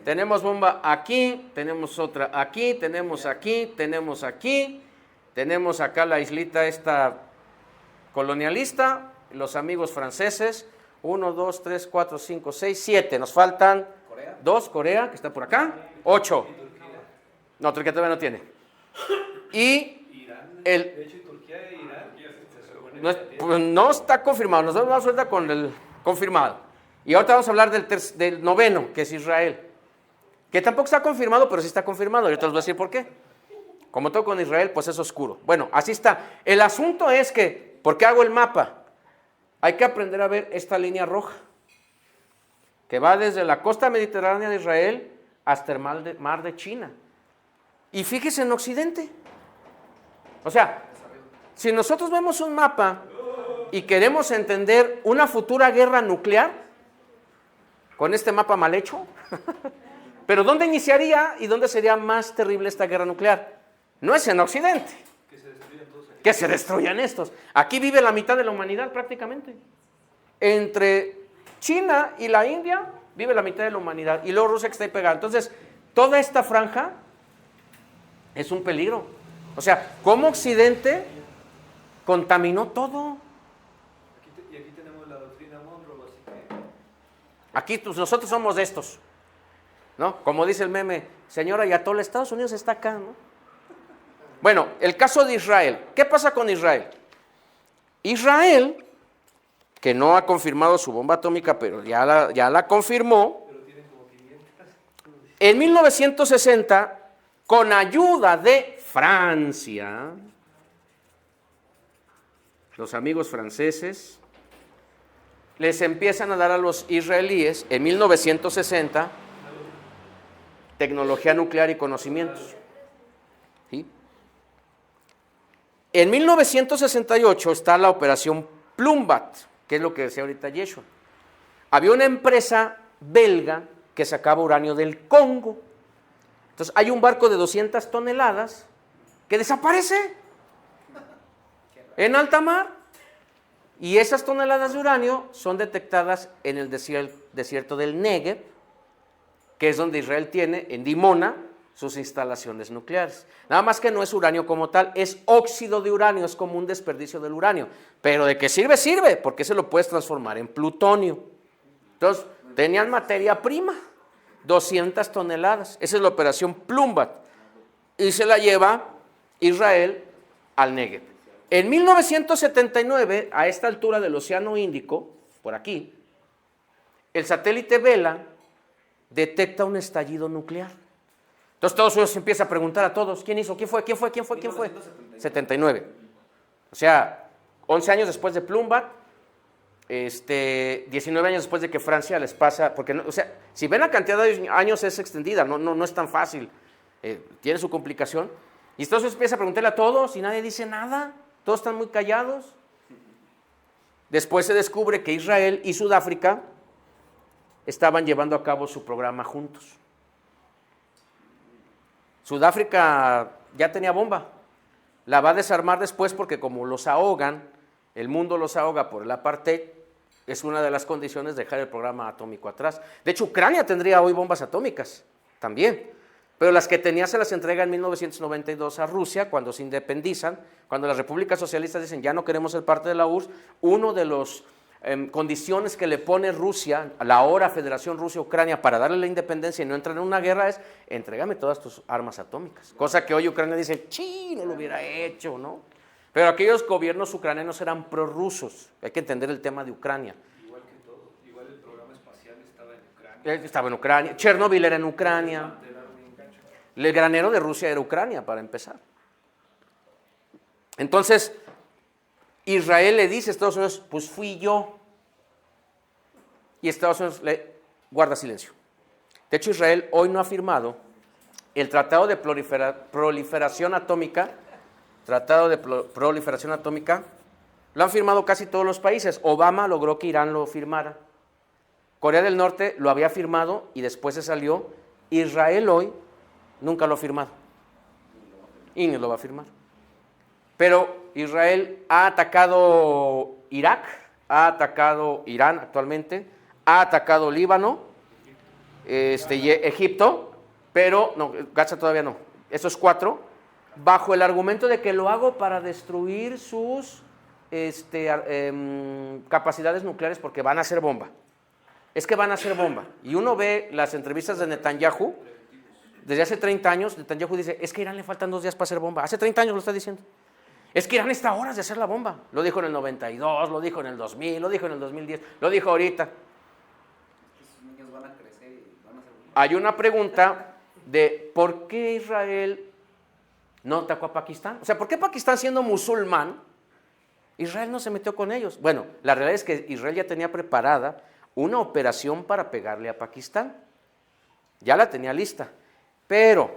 tenemos bomba aquí, tenemos otra aquí, tenemos aquí, tenemos aquí, tenemos acá la islita esta colonialista, los amigos franceses, 1, 2, 3, 4, 5, 6, 7, nos faltan 2, Corea, que está por acá, 8, no, Turquía todavía no tiene, y De hecho, Turquía e Irán no está confirmado, nos damos una suelta con el confirmado. Y ahorita vamos a hablar del noveno, que es Israel, que tampoco está confirmado, pero sí está confirmado. Ahorita les voy a decir por qué. Como todo con Israel, pues es oscuro. Bueno, así está. El asunto es que, ¿por qué hago el mapa? Hay que aprender a ver esta línea roja, que va desde la costa mediterránea de Israel hasta el mar de China. Y fíjese en Occidente. O sea, si nosotros vemos un mapa y queremos entender una futura guerra nuclear, con este mapa mal hecho, pero ¿dónde iniciaría y dónde sería más terrible esta guerra nuclear? No es en Occidente. Que se destruyan estos. Aquí vive la mitad de la humanidad prácticamente. Entre China y la India vive la mitad de la humanidad. Y luego Rusia que está ahí pegada. Entonces, toda esta franja es un peligro. O sea, ¿cómo Occidente contaminó todo? Y aquí tenemos la doctrina Monroe, así que... Aquí pues, nosotros somos de estos, ¿no? Como dice el meme, señora Ayatollah, Estados Unidos está acá, ¿no? Bueno, el caso de Israel. ¿Qué pasa con Israel? Israel que no ha confirmado su bomba atómica, pero ya la confirmó. En 1960, con ayuda de Francia, los amigos franceses les empiezan a dar a los israelíes, en 1960, tecnología nuclear y conocimientos. ¿Sí? En 1968 está la operación Plumbat, que es lo que decía ahorita Yeshua. Había una empresa belga que sacaba uranio del Congo. Entonces hay un barco de 200 toneladas que desaparece en alta mar. Y esas toneladas de uranio son detectadas en el desierto del Negev, que es donde Israel tiene, en Dimona, sus instalaciones nucleares. Nada más que no es uranio como tal, es óxido de uranio, es como un desperdicio del uranio. Pero ¿de qué sirve? Sirve, porque se lo puedes transformar en plutonio. Entonces, tenían materia prima, 200 toneladas. Esa es la operación Plumbat. Y se la lleva Israel al Negev. En 1979, a esta altura del Océano Índico, por aquí, el satélite Vela detecta un estallido nuclear. Entonces Estados Unidos empieza a preguntar a todos, ¿quién hizo? ¿Quién fue? 79. O sea, 11 años después de Plumbat, 19 años después de que Francia les pasa, porque, o sea, si ven la cantidad de años es extendida, no es tan fácil, tiene su complicación. Y Estados Unidos empieza a preguntarle a todos y nadie dice nada. Todos están muy callados. Después se descubre que Israel y Sudáfrica estaban llevando a cabo su programa juntos. Sudáfrica ya tenía bomba. La va a desarmar después porque como los ahogan, el mundo los ahoga por el apartheid, es una de las condiciones de dejar el programa atómico atrás. De hecho, Ucrania tendría hoy bombas atómicas también. Pero las que tenía se las entrega en 1992 a Rusia cuando se independizan, cuando las repúblicas socialistas dicen ya no queremos ser parte de la URSS. Uno de los condiciones que le pone Rusia, la ahora Federación Rusia-Ucrania, para darle la independencia y no entrar en una guerra es entrégame todas tus armas atómicas. Cosa que hoy Ucrania dice, sí, no lo hubiera hecho, ¿no? Pero aquellos gobiernos ucranianos eran prorrusos. Hay que entender el tema de Ucrania. Igual que todo, igual el programa espacial estaba en Ucrania. Estaba en Ucrania, Chernobyl era en Ucrania. El granero de Rusia era Ucrania, para empezar. Entonces, Israel le dice a Estados Unidos, pues fui yo. Y Estados Unidos le guarda silencio. De hecho, Israel hoy no ha firmado el Tratado de Proliferación Atómica. Tratado de Proliferación Atómica, lo han firmado casi todos los países. Obama logró que Irán lo firmara. Corea del Norte lo había firmado y después se salió. Israel hoy nunca lo ha firmado y ni lo va a firmar. Pero Israel ha atacado Irak, ha atacado Irán actualmente, ha atacado Líbano, Egipto, pero no, Gaza todavía no. Esos 4, bajo el argumento de que lo hago para destruir sus capacidades nucleares porque van a hacer bomba. Es que van a hacer bomba. Y uno ve las entrevistas de Netanyahu. Desde hace 30 años, Netanyahu dice, es que a Irán le faltan 2 días para hacer bomba. Hace 30 años lo está diciendo. Es que Irán está a horas de hacer la bomba. Lo dijo en el 92, lo dijo en el 2000, lo dijo en el 2010, lo dijo ahorita. Esos niños van a crecer y van a hacer bomba. Hay una pregunta de por qué Israel no atacó a Pakistán. O sea, ¿por qué Pakistán siendo musulmán, Israel no se metió con ellos? Bueno, la realidad es que Israel ya tenía preparada una operación para pegarle a Pakistán. Ya la tenía lista. Pero,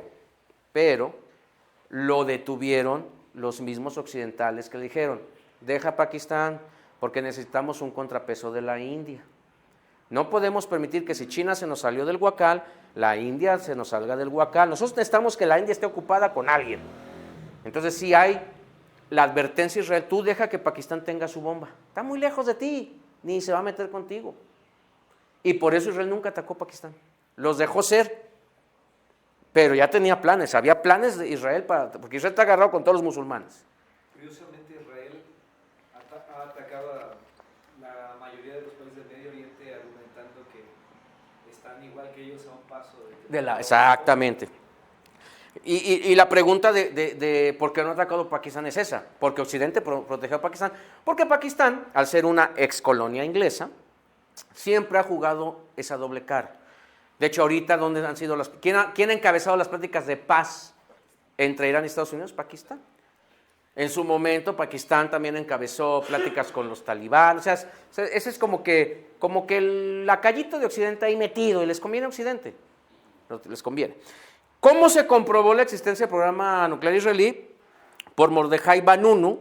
lo detuvieron los mismos occidentales que le dijeron, deja Pakistán porque necesitamos un contrapeso de la India. No podemos permitir que si China se nos salió del huacal, la India se nos salga del huacal. Nosotros necesitamos que la India esté ocupada con alguien. Entonces sí hay la advertencia a Israel, tú deja que Pakistán tenga su bomba. Está muy lejos de ti, ni se va a meter contigo. Y por eso Israel nunca atacó a Pakistán. Los dejó ser. Pero ya tenía planes, había planes de Israel, porque Israel está agarrado con todos los musulmanes. Curiosamente, Israel ha atacado a la mayoría de los países del Medio Oriente argumentando que están igual que ellos a un paso de Exactamente. Y la pregunta de por qué no ha atacado Pakistán es esa, porque Occidente protegió a Pakistán, porque Pakistán, al ser una ex colonia inglesa, siempre ha jugado esa doble cara. De hecho, ahorita, ¿dónde han sido ¿quién ha encabezado las pláticas de paz entre Irán y Estados Unidos? Pakistán. En su momento, Pakistán también encabezó pláticas con los talibán. O sea, ese es como que el lacayito de Occidente ahí metido, y les conviene a Occidente. Les conviene. ¿Cómo se comprobó la existencia del programa nuclear israelí? Por Mordejai Vanunu,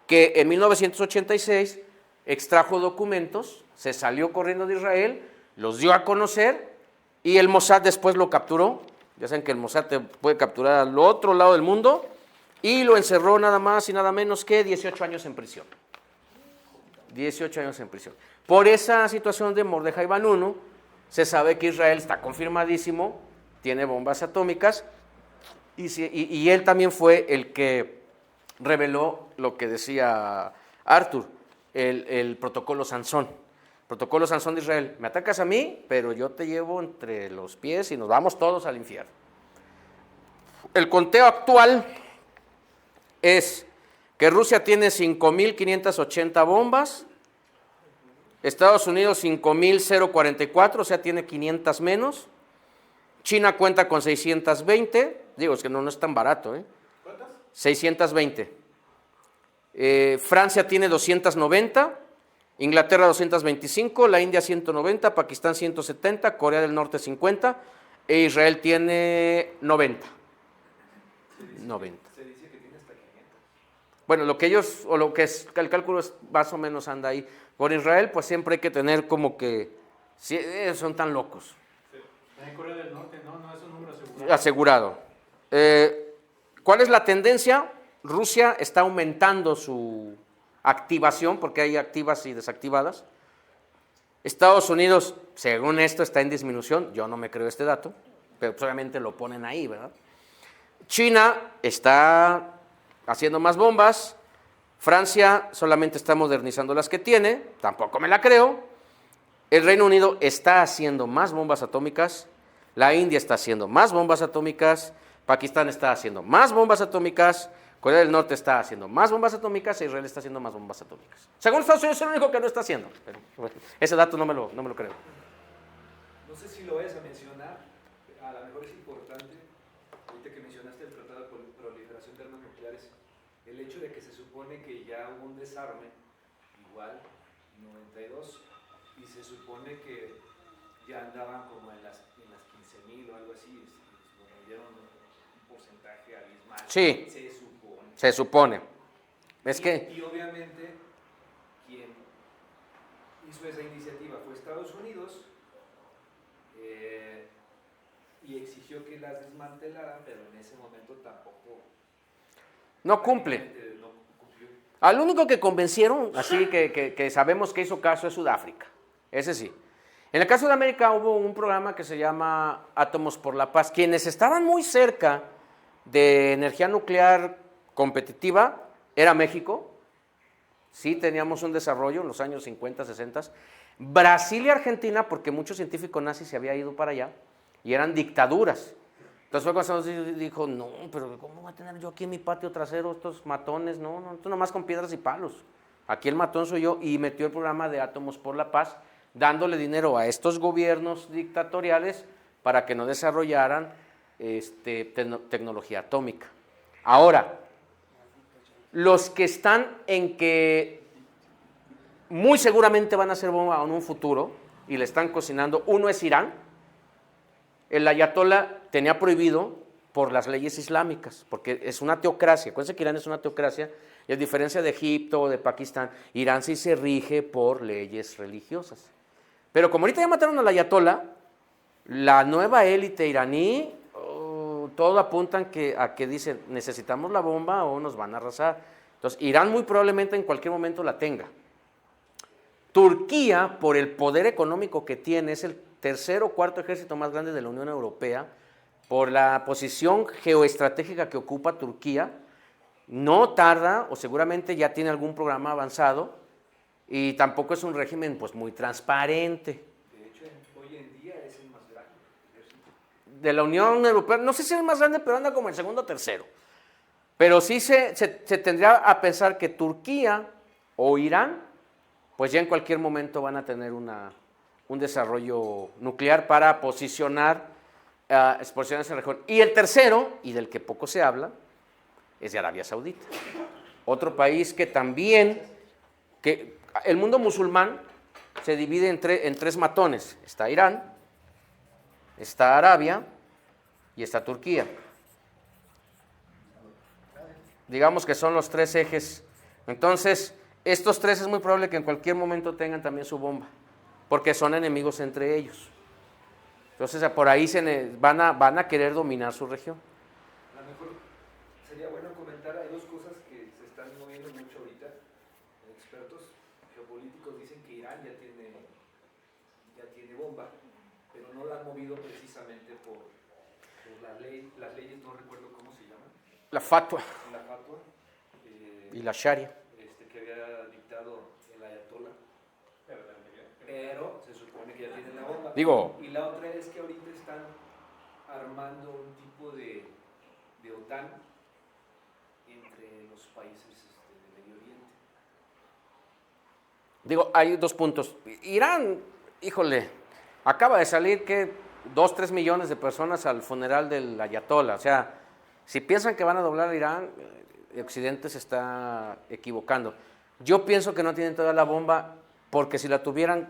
que en 1986 extrajo documentos, se salió corriendo de Israel, los dio a conocer, y el Mossad después lo capturó. Ya saben que el Mossad te puede capturar al otro lado del mundo, y lo encerró nada más y nada menos que 18 años en prisión. 18 años en prisión. Por esa situación de Mordejai Vanunu, se sabe que Israel está confirmadísimo, tiene bombas atómicas, y él también fue el que reveló lo que decía Arthur, el protocolo Sansón. Protocolo Sansón de Israel: me atacas a mí, pero yo te llevo entre los pies y nos vamos todos al infierno. El conteo actual es que Rusia tiene 5.580 bombas, Estados Unidos 5.044, o sea, tiene 500 menos. China cuenta con 620, digo, es que no es tan barato, ¿Cuántas? 620. Francia tiene 290, Inglaterra 225, la India 190, Pakistán 170, Corea del Norte 50, e Israel tiene 90. Se dice que tiene hasta 500. Bueno, lo que ellos, o lo que es, el cálculo es más o menos anda ahí. Con Israel, pues siempre hay que tener como que, sí, son tan locos. En Corea del Norte, no es un número asegurado. Asegurado. ¿Cuál es la tendencia? Rusia está aumentando su activación, porque hay activas y desactivadas. Estados Unidos, según esto, está en disminución. Yo no me creo este dato, pero pues obviamente lo ponen ahí, ¿verdad? China está haciendo más bombas. Francia solamente está modernizando las que tiene, tampoco me la creo. El Reino Unido está haciendo más bombas atómicas, la India está haciendo más bombas atómicas, Pakistán está haciendo más bombas atómicas, Corea del Norte está haciendo más bombas atómicas, e Israel está haciendo más bombas atómicas. Según Estados Unidos es el único que no está haciendo, pero bueno, ese dato no me lo creo. No sé si lo vayas a mencionar, a lo mejor es importante, ahorita que mencionaste el Tratado de Proliferación de Armas Nucleares, el hecho de que se supone que ya hubo un desarme, igual, 92, y se supone que ya andaban como en las 15.000 o algo así, dieron un porcentaje abismal. Sí, Se supone. se supone. Es que... Y obviamente, quien hizo esa iniciativa fue Estados Unidos, y exigió que las desmantelaran, pero en ese momento tampoco... no cumple. No cumplió. Al único que convencieron, así que sabemos que hizo caso, es Sudáfrica. Ese sí. En el caso de América hubo un programa que se llama Átomos por la Paz. Quienes estaban muy cerca de energía nuclear competitiva era México. Sí teníamos un desarrollo en los años 50, 60. Brasil y Argentina, porque muchos científicos nazis se habían ido para allá y eran dictaduras. Entonces fue cuando se dijo, no, pero ¿cómo voy a tener yo aquí en mi patio trasero estos matones? No, esto nomás con piedras y palos. Aquí el matón soy yo, y metió el programa de Átomos por la Paz, dándole dinero a estos gobiernos dictatoriales para que no desarrollaran tecnología atómica. Ahora, los que están en que muy seguramente van a hacer bomba en un futuro y le están cocinando, uno es Irán. El ayatolá tenía prohibido por las leyes islámicas, porque es una teocracia. Acuérdense que Irán es una teocracia, y a diferencia de Egipto o de Pakistán, Irán sí se rige por leyes religiosas. Pero como ahorita ya mataron al ayatolá, la nueva élite iraní, todo apuntan a que dicen, necesitamos la bomba o nos van a arrasar. Entonces, Irán muy probablemente en cualquier momento la tenga. Turquía, por el poder económico que tiene, es el tercer o cuarto ejército más grande de la Unión Europea, por la posición geoestratégica que ocupa Turquía, no tarda, o seguramente ya tiene algún programa avanzado, y tampoco es un régimen pues muy transparente. De hecho, hoy en día es el más grande. de la Unión Europea, no sé si es el más grande, pero anda como el segundo o tercero. Pero sí se tendría a pensar que Turquía o Irán, pues ya en cualquier momento van a tener un desarrollo nuclear para posicionar exposiciones en la región. Y el tercero, y del que poco se habla, es de Arabia Saudita. Otro país que también, que el mundo musulmán se divide en tres matones. Está Irán, está Arabia y está Turquía. Digamos que son los tres ejes. Entonces, estos tres es muy probable que en cualquier momento tengan también su bomba, porque son enemigos entre ellos. Entonces, por ahí van a querer dominar su región. A lo mejor sería bueno comentar, hay dos cosas que se están moviendo mucho ahorita. Expertos geopolíticos dicen que Irán ya tiene bomba, pero no la han movido precisamente por las leyes, no recuerdo cómo se llaman. La fatwa La fatwa. y la sharia. Que había dictado el ayatollah. Pero se supone que ya tienen la bomba. Y la otra es que ahorita están armando un tipo de OTAN entre los países de Medio Oriente. Hay dos puntos. Irán, híjole, acaba de salir que 2-3 millones de personas al funeral del ayatollah. O sea, si piensan que van a doblar a Irán, Occidente se está equivocando. Yo pienso que no tienen toda la bomba, porque si la tuvieran,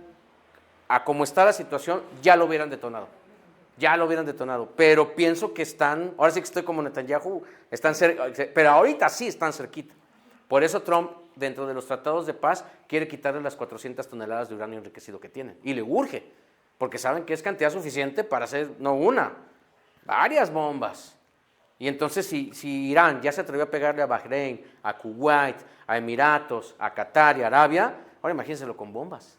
a como está la situación, ya lo hubieran detonado. Pero pienso que ahora sí que estoy como Netanyahu, pero ahorita sí están cerquita. Por eso Trump, dentro de los tratados de paz, quiere quitarle las 400 toneladas de uranio enriquecido que tienen. Y le urge, porque saben que es cantidad suficiente para hacer, no una, varias bombas. Y entonces, si Irán ya se atrevió a pegarle a Bahrein, a Kuwait, a Emiratos, a Qatar y a Arabia, ahora imagínenselo con bombas.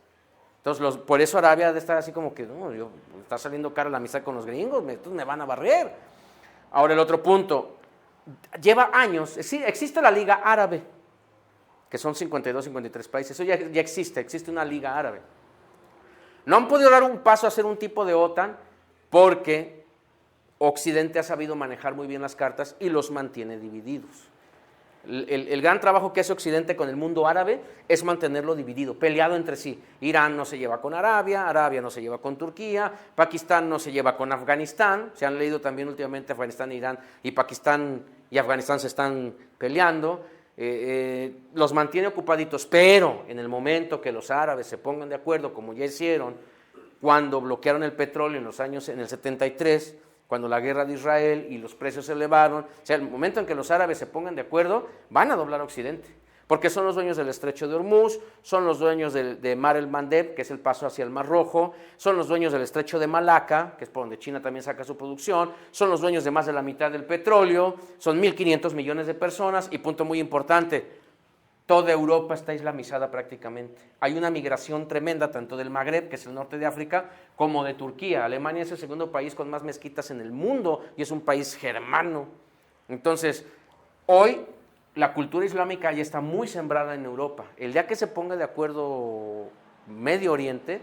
Entonces, por eso Arabia debe estar así como que, no, está saliendo cara la amistad con los gringos, entonces me van a barrer. Ahora, el otro punto, lleva años, existe la Liga Árabe, que son 52, 53 países, eso ya existe una Liga Árabe. No han podido dar un paso a hacer un tipo de OTAN porque Occidente ha sabido manejar muy bien las cartas y los mantiene divididos. El gran trabajo que hace Occidente con el mundo árabe es mantenerlo dividido, peleado entre sí. Irán no se lleva con Arabia, Arabia no se lleva con Turquía, Pakistán no se lleva con Afganistán. Se han leído también últimamente Afganistán, Irán y Pakistán y Afganistán se están peleando. Los mantiene ocupaditos, pero en el momento que los árabes se pongan de acuerdo, como ya hicieron cuando bloquearon el petróleo en el 73, cuando la guerra de Israel y los precios se elevaron, o sea, el momento en que los árabes se pongan de acuerdo, van a doblar a Occidente, porque son los dueños del estrecho de Hormuz, son los dueños de Mar el Mandeb, que es el paso hacia el Mar Rojo, son los dueños del estrecho de Malaca, que es por donde China también saca su producción, son los dueños de más de la mitad del petróleo, son 1.500 millones de personas, y punto muy importante, toda Europa está islamizada prácticamente. Hay una migración tremenda tanto del Magreb, que es el norte de África, como de Turquía. Alemania es el segundo país con más mezquitas en el mundo y es un país germano. Entonces, hoy la cultura islámica ya está muy sembrada en Europa. El día que se ponga de acuerdo Medio Oriente,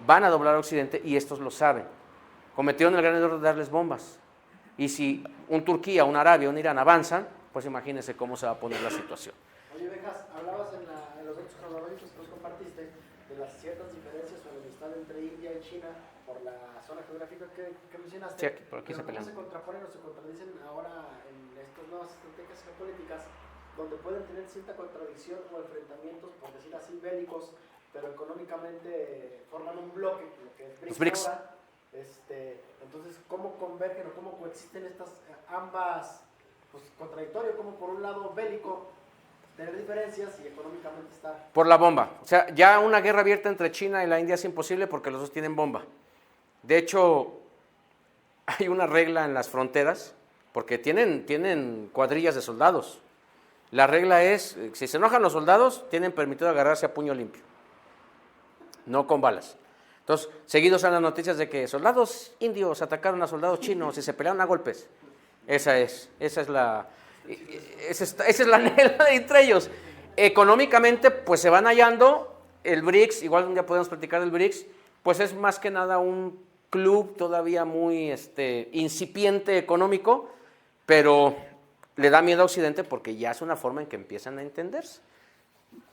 van a doblar a Occidente y estos lo saben. Cometieron el gran error de darles bombas. Y si un Turquía, un Arabia, un Irán avanzan, pues imagínense cómo se va a poner la situación. Oye, Bejas, hablabas en los datos cronológicos que nos compartiste de las ciertas diferencias o enemistad entre India y China por la zona geográfica que mencionaste. Sí, por aquí se pelean. ¿Cómo se contraponen o se contradicen ahora en estas nuevas estrategias geopolíticas donde pueden tener cierta contradicción o enfrentamientos, por decir así, bélicos, pero económicamente forman un bloque, lo que es BRICS ahora? Entonces, ¿cómo convergen o cómo coexisten estas ambas, pues, contradictorios, como por un lado bélico, tener diferencias y económicamente estar... Por la bomba. O sea, ya una guerra abierta entre China y la India es imposible porque los dos tienen bomba. De hecho, hay una regla en las fronteras, porque tienen cuadrillas de soldados. La regla es, si se enojan los soldados, tienen permitido agarrarse a puño limpio, no con balas. Entonces, seguidos son las noticias de que soldados indios atacaron a soldados chinos y se pelearon a golpes. Esa es la regla entre ellos. Económicamente, pues se van hallando. El BRICS, igual un día podemos platicar del BRICS, pues es más que nada un club todavía muy incipiente económico, pero le da miedo a Occidente porque ya es una forma en que empiezan a entenderse.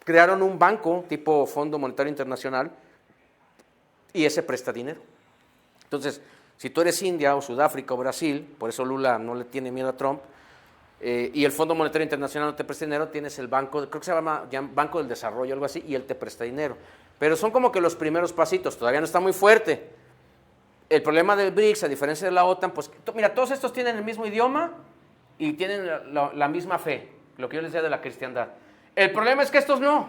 Crearon un banco tipo Fondo Monetario Internacional y ese presta dinero. Entonces, si tú eres India o Sudáfrica o Brasil, por eso Lula no le tiene miedo a Trump, y el Fondo Monetario Internacional no te presta dinero, tienes el banco, creo que se llama Banco del Desarrollo, algo así, y él te presta dinero. Pero son como que los primeros pasitos, todavía no está muy fuerte. El problema del BRICS, a diferencia de la OTAN, pues mira, todos estos tienen el mismo idioma y tienen la misma fe, lo que yo les decía de la cristiandad. El problema es que estos no,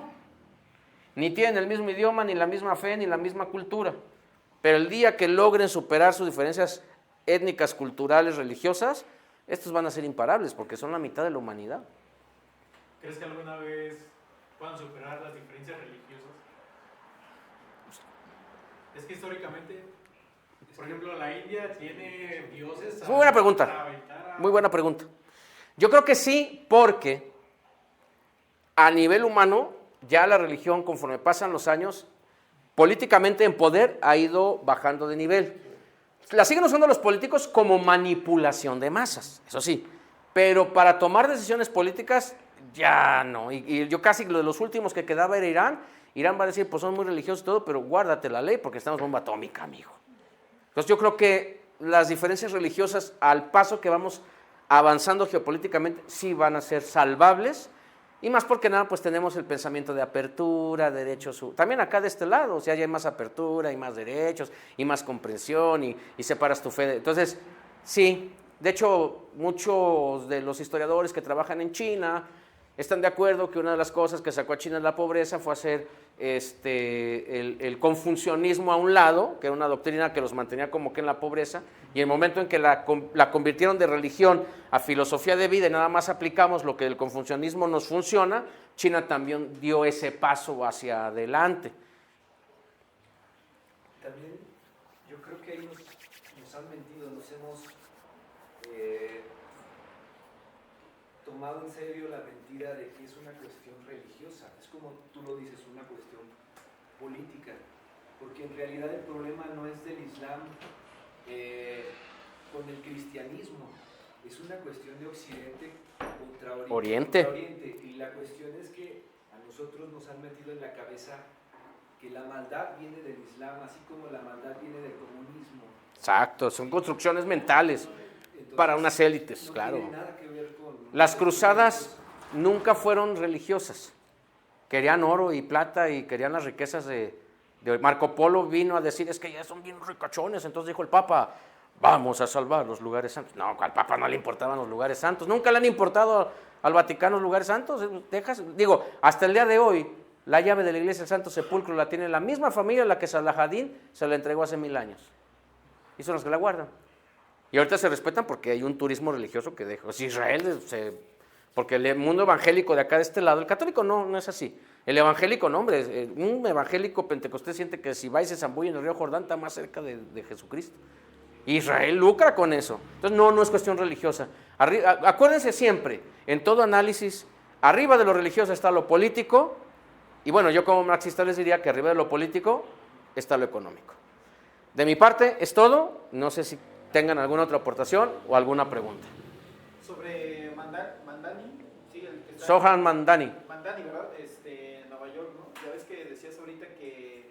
ni tienen el mismo idioma, ni la misma fe, ni la misma cultura. Pero el día que logren superar sus diferencias étnicas, culturales, religiosas, estos van a ser imparables porque son la mitad de la humanidad. ¿Crees que alguna vez puedan superar las diferencias religiosas? Es que históricamente, por ejemplo, la India tiene dioses... Muy buena pregunta, muy buena pregunta. Yo creo que sí, porque a nivel humano, ya la religión, conforme pasan los años, políticamente en poder ha ido bajando de nivel. La siguen usando los políticos como manipulación de masas, eso sí, pero para tomar decisiones políticas ya no. Y yo casi de los últimos que quedaba era Irán. Irán va a decir, pues son muy religiosos y todo, pero guárdate la ley porque estamos en bomba atómica, amigo. Entonces yo creo que las diferencias religiosas, al paso que vamos avanzando geopolíticamente, sí van a ser salvables. Y más porque nada, pues tenemos el pensamiento de apertura, derechos, también acá de este lado, o sea, ya hay más apertura, hay más derechos, y más comprensión, y separas tu fe. Entonces, sí, de hecho, muchos de los historiadores que trabajan en China están de acuerdo que una de las cosas que sacó a China de la pobreza fue hacer el confucianismo a un lado, que era una doctrina que los mantenía como que en la pobreza, y el momento en que la convirtieron de religión a filosofía de vida y nada más aplicamos lo que del confucianismo nos funciona, China también dio ese paso hacia adelante. También yo creo que ahí nos han mentido, nos hemos tomado en serio la mentira de que es una cuestión religiosa. Es como tú lo dices, una cuestión política, porque en realidad el problema no es del Islam con el cristianismo, es una cuestión de Occidente contra Oriente. Y la cuestión es que a nosotros nos han metido en la cabeza que la maldad viene del Islam, así como la maldad viene del comunismo. Exacto, son construcciones mentales. Entonces, para unas élites, no claro. Tiene nada que ver con las cruzadas nunca fueron religiosas. Querían oro y plata y querían las riquezas de Marco Polo vino a decir, es que ya son bien ricachones. Entonces dijo el Papa, vamos a salvar los lugares santos. No, al Papa no le importaban los lugares santos. Nunca le han importado al Vaticano los lugares santos. Hasta el día de hoy, la llave de la iglesia del Santo Sepulcro la tiene la misma familia a la que Salahadín se la entregó hace 1000 años. Y son los que la guardan. Y ahorita se respetan porque hay un turismo religioso que deja. Si Israel, porque el mundo evangélico de acá de este lado, el católico no es así. El evangélico, no, hombre, un evangélico pentecostés siente que si va y se zambulla en el río Jordán está más cerca de Jesucristo. Israel lucra con eso. Entonces no es cuestión religiosa. Acuérdense siempre, en todo análisis, arriba de lo religioso está lo político, y bueno, yo como marxista les diría que arriba de lo político está lo económico. De mi parte es todo, no sé si tengan alguna otra aportación o alguna pregunta. Sobre Mandani, sí, el que está Sohan Mandani. Mandani, ¿verdad? En Nueva York, ¿no? Ya ves que decías ahorita que,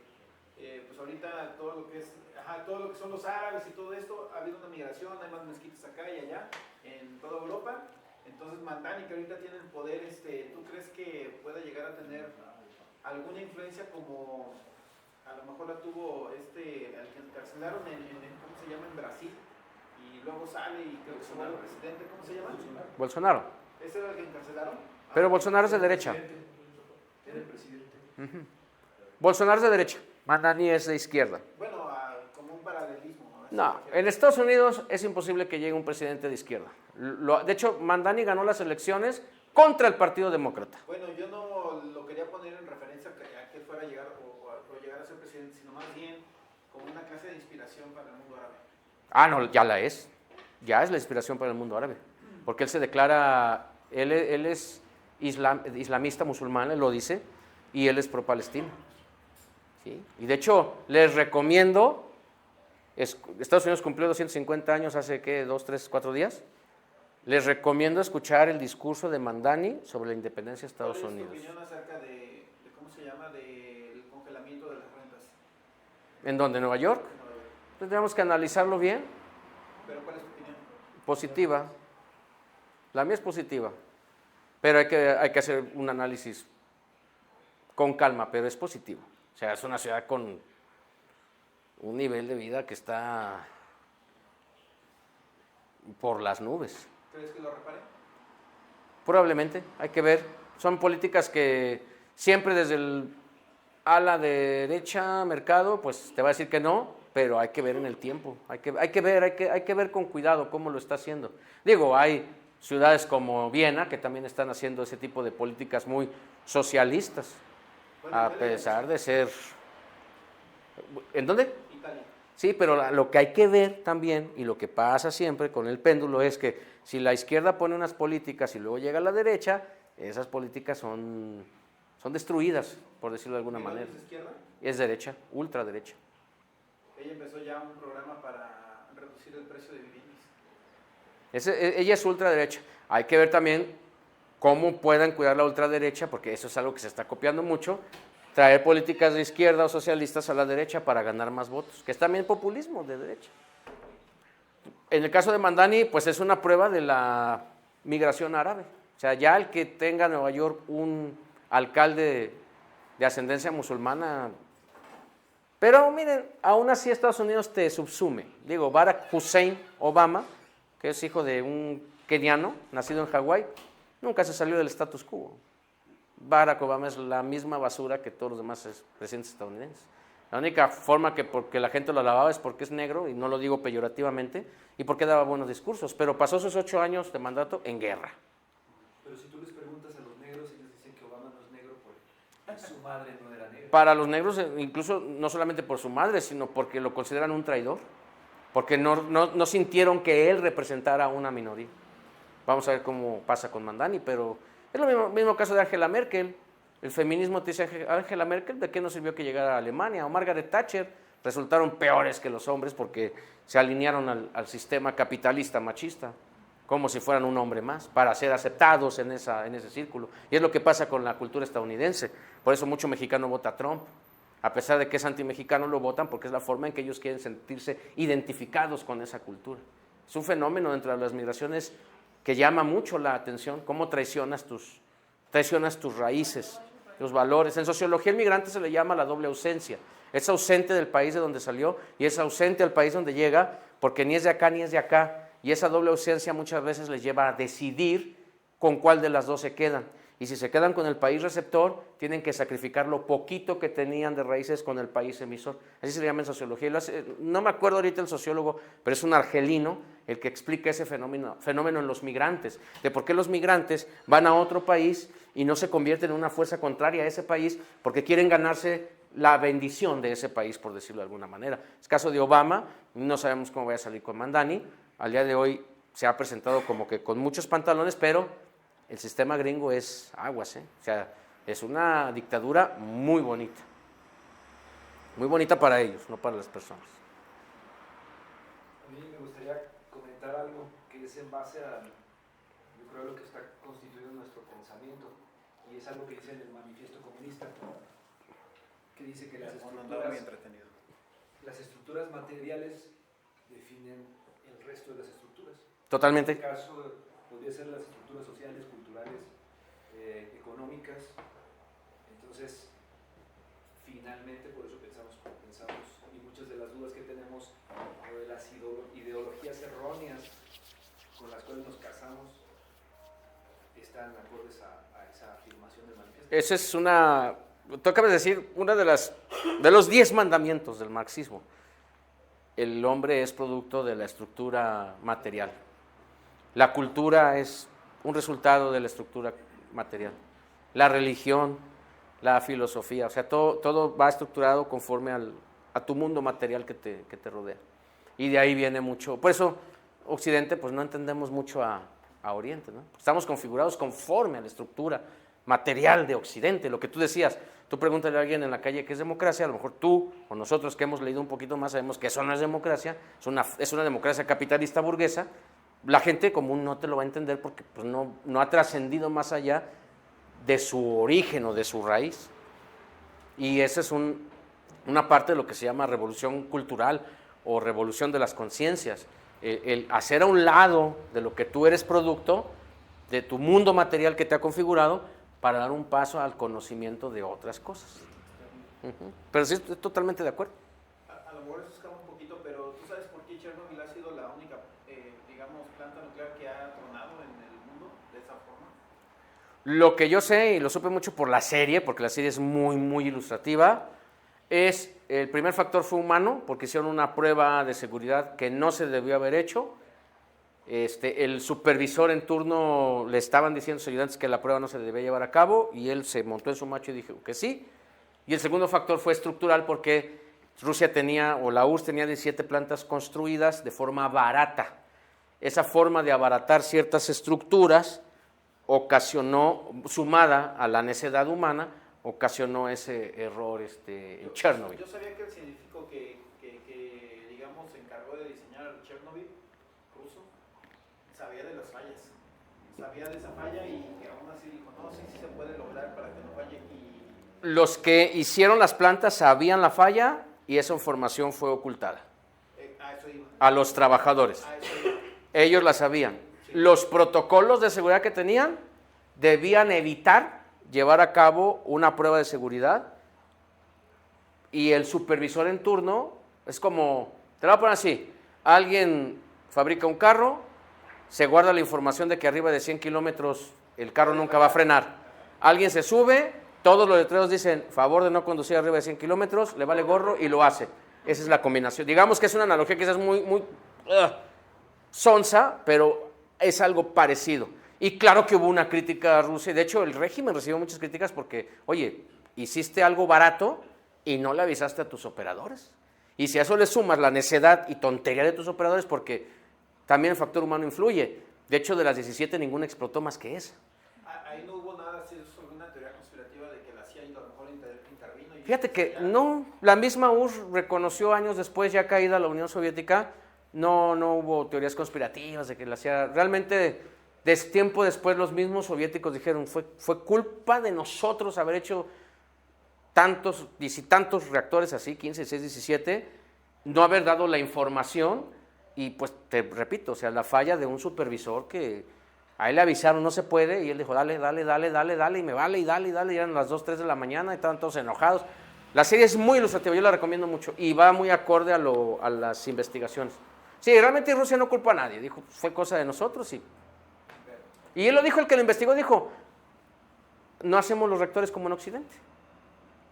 pues ahorita todo lo que son los árabes y todo esto, ha habido una migración, hay más mezquitas acá y allá, en toda Europa. Entonces Mandani, que ahorita tiene el poder, ¿tú crees que pueda llegar a tener alguna influencia como a lo mejor la tuvo al que encarcelaron ¿cómo se llama? En Brasil? Y luego sale y creo que se vuelve presidente, ¿cómo se llama? Bolsonaro. ¿Ese era el que encarcelaron? Pero Bolsonaro es de derecha. Era el presidente. Bolsonaro es de derecha, Mandani es de izquierda. Bueno, como un paralelismo. No, en Estados Unidos es imposible que llegue un presidente de izquierda. De hecho, Mandani ganó las elecciones contra el Partido Demócrata. Bueno, yo no lo quería poner en referencia a que fuera a llegar o llegar a ser presidente, sino más bien como una clase de inspiración para el mundo árabe. Ah, no, ya es la inspiración para el mundo árabe, porque él se declara, él es islamista musulmán, él lo dice, y él es pro-palestino. ¿Sí? Y de hecho, les recomiendo Estados Unidos cumplió 250 años hace, ¿qué? 2, 3, 4 días. Les recomiendo escuchar el discurso de Mandani sobre la independencia de Estados Unidos. ¿Cuál es tu opinión acerca de cómo se llama, del congelamiento de las rentas? ¿En dónde? ¿Nueva York? En Nueva York? Pues tenemos que analizarlo bien. ¿Pero cuál es tu opinión? Positiva. La mía es positiva. Pero hay que hacer un análisis con calma, pero es positivo. O sea, es una ciudad con un nivel de vida que está por las nubes. ¿Crees que lo repare? Probablemente, hay que ver. Son políticas que siempre desde el ala de derecha, mercado, pues te va a decir que no, pero hay que ver en el tiempo. Hay que ver con cuidado cómo lo está haciendo. Digo, hay ciudades como Viena que también están haciendo ese tipo de políticas muy socialistas, Bueno, a Italia, pesar de ser... ¿En dónde? Italia. Sí, pero lo que hay que ver también, y lo que pasa siempre con el péndulo, es que si la izquierda pone unas políticas y luego llega la derecha, esas políticas son destruidas, por decirlo de alguna ¿Meloni manera. es izquierda? Es derecha, ultraderecha. Ella empezó ya un programa para reducir el precio de viviendas. Ella es ultraderecha. Hay que ver también cómo puedan cuidar la ultraderecha, porque eso es algo que se está copiando mucho, traer políticas de izquierda o socialistas a la derecha para ganar más votos, que es también populismo de derecha. En el caso de Mandani, pues es una prueba de la migración árabe. O sea, ya el que tenga en Nueva York un alcalde de ascendencia musulmana. Pero miren, aún así Estados Unidos te subsume. Digo, Barack Hussein Obama, que es hijo de un keniano, nacido en Hawái, nunca se salió del status quo. Barack Obama es la misma basura que todos los demás presidentes estadounidenses. La única forma que porque la gente lo alababa es porque es negro, y no lo digo peyorativamente, y porque daba buenos discursos, pero pasó sus 8 años de mandato en guerra. Pero si tú les preguntas a los negros, ellos dicen que Obama no es negro porque su madre no era negra. Para los negros, incluso no solamente por su madre, sino porque lo consideran un traidor, porque no sintieron que él representara a una minoría. Vamos a ver cómo pasa con Mandani, pero es lo mismo caso de Angela Merkel. El feminismo te dice, Angela Merkel, ¿de qué nos sirvió que llegara a Alemania? O Margaret Thatcher, resultaron peores que los hombres porque se alinearon al sistema capitalista machista, como si fueran un hombre más, para ser aceptados en ese círculo. Y es lo que pasa con la cultura estadounidense. Por eso mucho mexicano vota a Trump. A pesar de que es antimexicano, lo votan porque es la forma en que ellos quieren sentirse identificados con esa cultura. Es un fenómeno dentro de las migraciones que llama mucho la atención, cómo traicionas tus raíces, tus valores. En sociología el migrante se le llama la doble ausencia. Es ausente del país de donde salió y es ausente al país donde llega porque ni es de acá ni es de acá. Y esa doble ausencia muchas veces les lleva a decidir con cuál de las dos se quedan. Y si se quedan con el país receptor, tienen que sacrificar lo poquito que tenían de raíces con el país emisor. Así se le llama en sociología. No me acuerdo ahorita el sociólogo, pero es un argelino el que explica ese fenómeno en los migrantes, de por qué los migrantes van a otro país y no se convierten en una fuerza contraria a ese país porque quieren ganarse la bendición de ese país, por decirlo de alguna manera. Es caso de Obama, no sabemos cómo vaya a salir con Mandani. Al día de hoy se ha presentado como que con muchos pantalones, pero el sistema gringo es aguas, O sea, es una dictadura muy bonita para ellos, no para las personas. A mí me gustaría comentar algo que es en base a, yo creo, lo que está constituido nuestro pensamiento, y es algo que dice en el manifiesto comunista, que dice que las estructuras materiales definen el resto de las estructuras. Totalmente. En este caso podría ser las estructuras sociales, culturales, económicas. Entonces, finalmente, por eso pensamos como pensamos, y muchas de las dudas que tenemos, o de las ideologías erróneas con las cuales nos casamos, están acordes a esa afirmación del manifiesto. Esa es tú acabas de decir, una de los 10 mandamientos del marxismo. El hombre es producto de la estructura material. La cultura es un resultado de la estructura material. La religión, la filosofía, o sea, todo va estructurado conforme a tu mundo material que te rodea. Y de ahí viene mucho. Por eso, Occidente, pues no entendemos mucho a Oriente, ¿no? Estamos configurados conforme a la estructura material de Occidente. Lo que tú decías, Tú pregúntale a alguien en la calle qué es democracia, a lo mejor tú o nosotros que hemos leído un poquito más sabemos que eso no es democracia, es una democracia capitalista burguesa. La gente común no te lo va a entender porque pues, no ha trascendido más allá de su origen o de su raíz. Y esa es una parte de lo que se llama revolución cultural o revolución de las conciencias. El hacer a un lado de lo que tú eres producto, de tu mundo material que te ha configurado, para dar un paso al conocimiento de otras cosas. Pero sí, estoy totalmente de acuerdo. A lo mejor eso escapa un poquito, pero ¿tú sabes por qué Chernobyl ha sido la única, digamos, planta nuclear que ha tronado en el mundo de esa forma? Lo que yo sé, y lo supe mucho por la serie, porque la serie es muy, muy ilustrativa, es el primer factor fue humano, porque hicieron una prueba de seguridad que no se debió haber hecho. El supervisor en turno le estaban diciendo a sus ayudantes que la prueba no se debía llevar a cabo y él se montó en su macho y dijo que sí. Y el segundo factor fue estructural porque Rusia tenía, o la URSS tenía 17 plantas construidas de forma barata. Esa forma de abaratar ciertas estructuras ocasionó, sumada a la necedad humana, ocasionó ese error en Chernobyl. Yo sabía que el científico que digamos, se encargó de diseñar Chernobyl, ruso, sabía de las fallas. Sabía de esa falla y que aún así dijo, no, sí se puede lograr para que no falle. Los que hicieron las plantas sabían la falla y esa información fue ocultada A eso iba. a los trabajadores. A eso iba. Ellos la sabían. Los protocolos de seguridad que tenían debían evitar llevar a cabo una prueba de seguridad y el supervisor en turno es como, te lo voy a poner así, alguien fabrica un carro, se guarda la información de que arriba de 100 kilómetros el carro nunca va a frenar. Alguien se sube, todos los letreros dicen, favor de no conducir arriba de 100 kilómetros, le vale gorro y lo hace. Esa es la combinación. Digamos que es una analogía quizás muy sonsa, pero es algo parecido. Y claro que hubo una crítica a Rusia, de hecho el régimen recibió muchas críticas porque, oye, hiciste algo barato y no le avisaste a tus operadores. Y si a eso le sumas la necedad y tontería de tus operadores, porque también el factor humano influye. De hecho, de las 17 ninguna explotó más que esa. Ahí no hubo nada así sobre una teoría conspirativa de que la CIA a lo mejor intervino. Fíjate que no, la misma URSS reconoció años después, ya caída la Unión Soviética, no hubo teorías conspirativas de que la CIA, realmente tiempo después los mismos soviéticos dijeron, fue culpa de nosotros haber hecho tantos reactores así, 15, 16, 17, no haber dado la información y pues te repito, o sea, la falla de un supervisor que a él le avisaron no se puede y él dijo dale y me vale y dale, y eran las 2, 3 de la mañana y estaban todos enojados. La serie es muy ilustrativa, yo la recomiendo mucho y va muy acorde a las investigaciones. Sí, realmente Rusia no culpa a nadie, dijo, fue cosa de nosotros y él lo dijo, el que lo investigó dijo, no hacemos los reactores como en Occidente,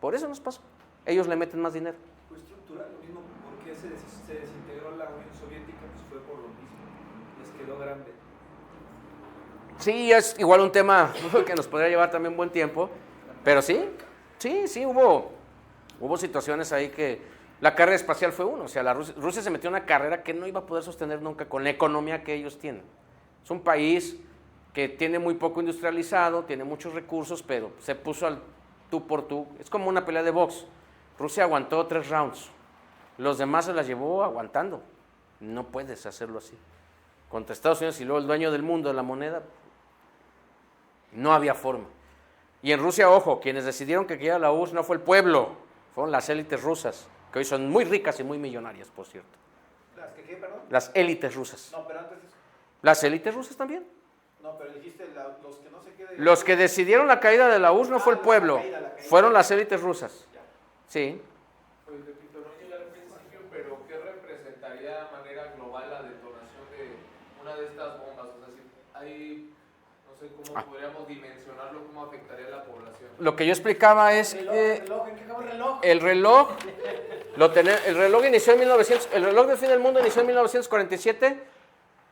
por eso nos pasó, ellos le meten más dinero. Fue estructural, lo mismo, porque se desintegró la Unión Soviética, pues fue por lo mismo, les quedó grande. Sí, es igual un tema que nos podría llevar también buen tiempo, pero sí, hubo situaciones ahí que la carrera espacial fue uno, o sea, Rusia se metió en una carrera que no iba a poder sostener nunca con la economía que ellos tienen. Es un país que tiene muy poco industrializado, tiene muchos recursos, pero se puso al tú por tú. Es como una pelea de box. Rusia aguantó 3 rounds, los demás se las llevó aguantando. No puedes hacerlo así. Contra Estados Unidos y luego el dueño del mundo de la moneda, no había forma. Y en Rusia, ojo, quienes decidieron que quedara la URSS no fue el pueblo, fueron las élites rusas, que hoy son muy ricas y muy millonarias, por cierto. ¿Las que qué, perdón? Las élites rusas. No, pero antes eso. Las élites rusas también. No, pero dijiste los que no se queden. Los que decidieron la caída de la URSS no fue el pueblo, la caída. fueron las élites rusas. Sí. Pues repito, no llegué al principio, pero ¿qué representaría de manera global la detonación de una de estas bombas? O sea, si hay, no sé cómo podríamos dimensionarlo, cómo afectaría a la población. Lo que yo explicaba es que ¿En qué acabó el reloj? el reloj inició en 1900, el reloj del fin del mundo inició en 1947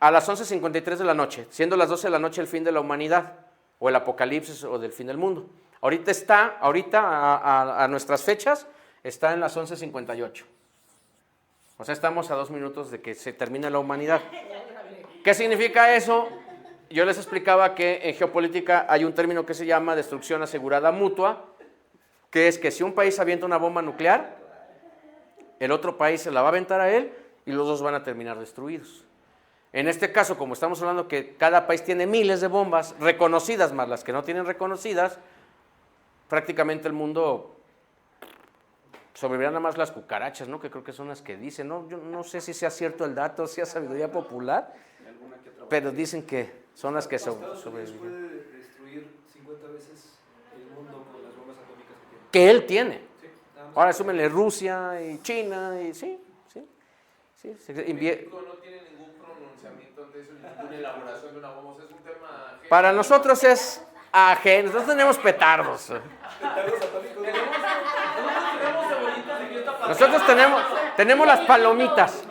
a las 11:53 de la noche, siendo las 12 de la noche el fin de la humanidad, o el apocalipsis o del fin del mundo. Ahorita a nuestras fechas, está en las 11:58. O sea, estamos a 2 minutos de que se termine la humanidad. ¿Qué significa eso? Yo les explicaba que en geopolítica hay un término que se llama destrucción asegurada mutua, que es que si un país avienta una bomba nuclear, el otro país se la va a aventar a él y los dos van a terminar destruidos. En este caso, como estamos hablando que cada país tiene miles de bombas reconocidas más las que no tienen reconocidas, prácticamente el mundo sobrevivirán nada más las cucarachas, ¿no? Que creo que son las que dicen, ¿no? Yo no sé si sea cierto el dato, si es sabiduría popular, pero dicen que son las que Estados Unidos sobreviven. puede destruir 50 veces el mundo con las bombas atómicas que tiene. Que él tiene. Sí, nada más. Ahora súmenle Rusia y China y sí. México no tiene ningún pronunciamiento ante eso, ninguna elaboración de una bomba. O sea, es un tema ajeno. Para nosotros es ajeno, nosotros tenemos petardos. Petardos atómicos. tenemos cebollitas de qué está pasando. Nosotros tenemos las palomitas.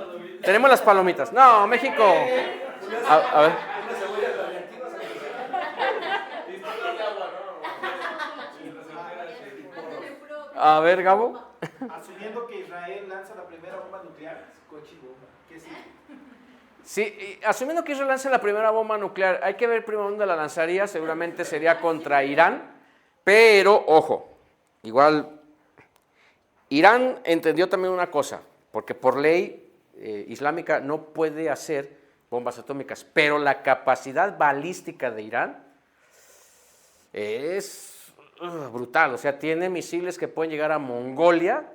Tenemos las palomitas. No, México. A ver. Unas cebollas radiactivas. A ver, Gabo. Asumiendo que Israel lanza la primera bomba nuclear, cochibomba, ¿qué sigue? Sí, y asumiendo que Israel lance la primera bomba nuclear, hay que ver primero dónde la lanzaría, seguramente sería contra Irán, pero ojo, igual Irán entendió también una cosa, porque por ley islámica no puede hacer bombas atómicas, pero la capacidad balística de Irán es brutal, o sea, tiene misiles que pueden llegar a Mongolia,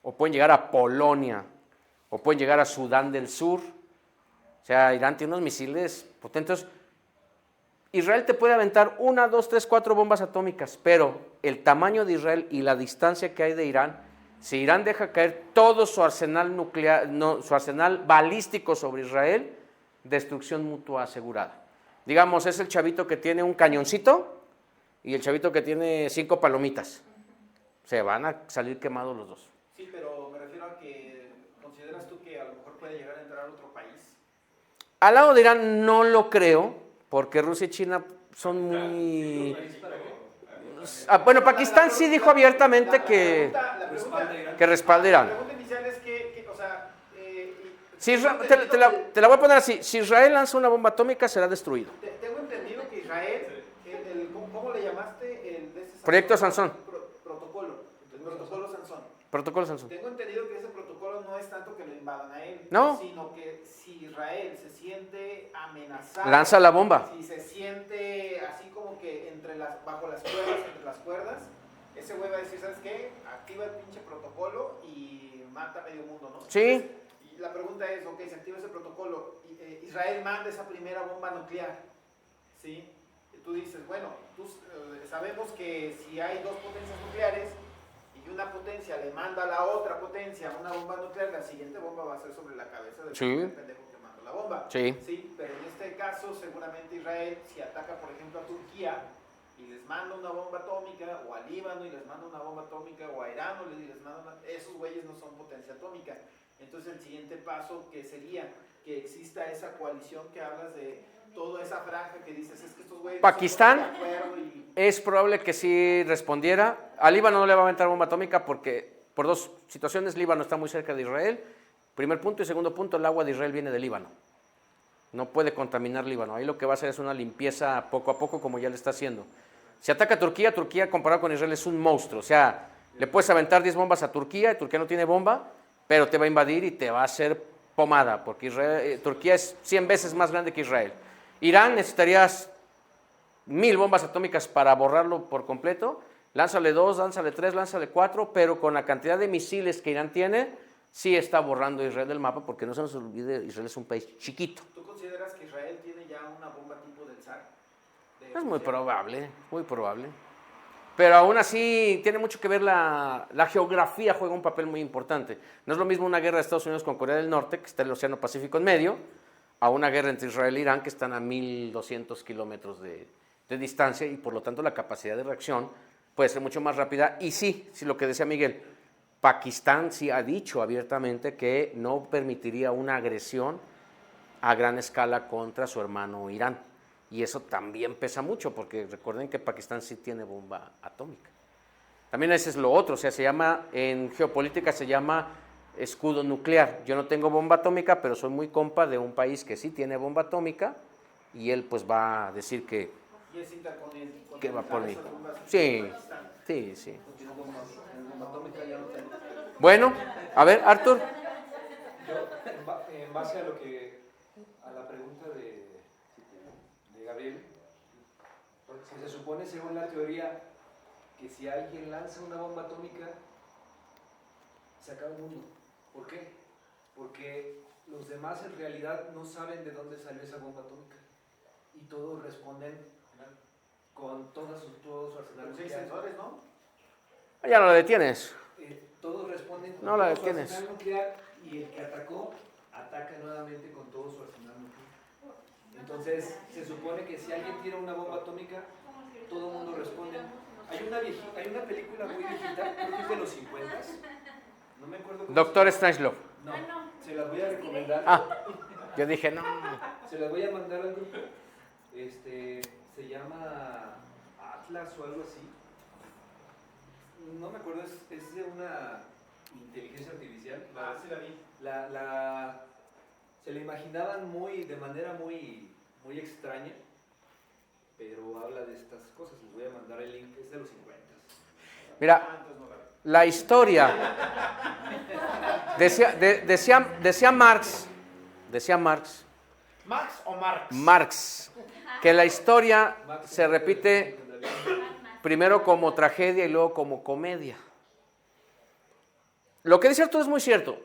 o pueden llegar a Polonia, o pueden llegar a Sudán del Sur. O sea, Irán tiene unos misiles potentes. Israel te puede aventar 1, 2, 3, 4 bombas atómicas, pero el tamaño de Israel y la distancia que hay de Irán, si Irán deja caer todo su arsenal nuclear, su arsenal balístico sobre Israel, destrucción mutua asegurada. Digamos, es el chavito que tiene un cañoncito y el chavito que tiene 5 palomitas. Se van a salir quemados los dos. Sí, pero me refiero a que ¿consideras tú que a lo mejor puede llegar a entrar otro país? Al lado de Irán no lo creo, porque Rusia y China son muy... Bueno, Pakistán sí dijo abiertamente que respalda a Irán. La pregunta inicial es que o sea... Si te la voy a poner así, si Israel lanza una bomba atómica será destruido. Tengo entendido que Israel, ¿cómo le llamaste? Proyecto Sansón. Protocolo Sansón. Protocolo Sansón. Tengo entendido que ese protocolo no es tanto que lo invadan a él, No. sino que si Israel se siente amenazado, Lanza la bomba. si se siente así como que bajo las cuerdas, ese güey va a decir, ¿sabes qué? Activa el pinche protocolo y mata a medio mundo, ¿no? Sí. Entonces, y la pregunta es, ok, se activa ese protocolo, Israel manda esa primera bomba nuclear, ¿sí? Y tú dices, bueno, sabemos que si hay dos potencias nucleares, y una potencia le manda a la otra potencia una bomba nuclear, la siguiente bomba va a ser sobre la cabeza del primer pendejo que mandó la bomba. Sí. Sí, pero en este caso seguramente Israel, si ataca por ejemplo a Turquía y les manda una bomba atómica, o a Líbano y les manda una bomba atómica, o a Irán y les manda esos güeyes no son potencia atómica. Entonces el siguiente paso que sería que exista esa coalición que hablas de toda esa franja que dices, es que estos güeyes Pakistán no están de acuerdo y... es probable que sí respondiera. A Líbano no le va a aventar bomba atómica porque por dos situaciones, Líbano está muy cerca de Israel. Primer punto, y segundo punto, el agua de Israel viene de Líbano. No puede contaminar Líbano. Ahí lo que va a hacer es una limpieza poco a poco, como ya le está haciendo. Si ataca a Turquía, Turquía comparado con Israel es un monstruo. O sea, le puedes aventar 10 bombas a Turquía, y Turquía no tiene bomba, pero te va a invadir y te va a hacer pomada, porque Turquía es 100 veces más grande que Israel. Irán necesitarías 1000 bombas atómicas para borrarlo por completo. Lánzale 2, lánzale 3, lánzale 4, pero con la cantidad de misiles que Irán tiene, sí está borrando a Israel del mapa, porque no se nos olvide, Israel es un país chiquito. ¿Tú consideras que Israel tiene ya una bomba tipo del Zar? Es muy probable, muy probable. Pero aún así tiene mucho que ver la geografía, juega un papel muy importante. No es lo mismo una guerra de Estados Unidos con Corea del Norte, que está en el Océano Pacífico en medio, a una guerra entre Israel e Irán, que están a 1200 kilómetros de distancia, y por lo tanto la capacidad de reacción puede ser mucho más rápida. Y sí, lo que decía Miguel, Pakistán sí ha dicho abiertamente que no permitiría una agresión a gran escala contra su hermano Irán. Y eso también pesa mucho, porque recuerden que Pakistán sí tiene bomba atómica. También ese es lo otro, o sea, en geopolítica se llama escudo nuclear. Yo no tengo bomba atómica, pero soy muy compa de un país que sí tiene bomba atómica, y él pues va a decir que Y es intercontinental. Que va por mí. Esas bombas Sí, Pakistán. sí, sí. No tiene bomba atómica, ya no tengo. Bueno, a ver, Arthur. Yo, en base a a la pregunta de Gabriel, porque si se supone, según la teoría, que si alguien lanza una bomba atómica, se acaba el mundo. ¿Por qué? Porque los demás en realidad no saben de dónde salió esa bomba atómica. Y todos responden con todo su arsenal Los 6 nuclear. sensores, ¿no? Ya no lo detienes. Todos responden con No la todo su detienes. arsenal nuclear y el que atacó, ataca nuevamente con todo su arsenal nuclear. Entonces, se supone que si alguien tira una bomba atómica, todo el mundo responde. Hay una película muy viejita, creo que es de los 50. No me acuerdo cómo Doctor se llama. Strangelove. No, se las voy a recomendar. Ah, yo dije, no. Se las voy a mandar al grupo. Se llama Atlas o algo así. No me acuerdo, es de una inteligencia artificial. Ah, sí la vi. Se la imaginaban de manera muy extraña, pero habla de estas cosas. Les voy a mandar el link, es de los 50. Mira, Ah, entonces no la vi. la historia. Decía Marx, ¿Max o Marx? Marx, que la historia se repite primero como tragedia y luego como comedia. Lo que dice Arturo es muy cierto.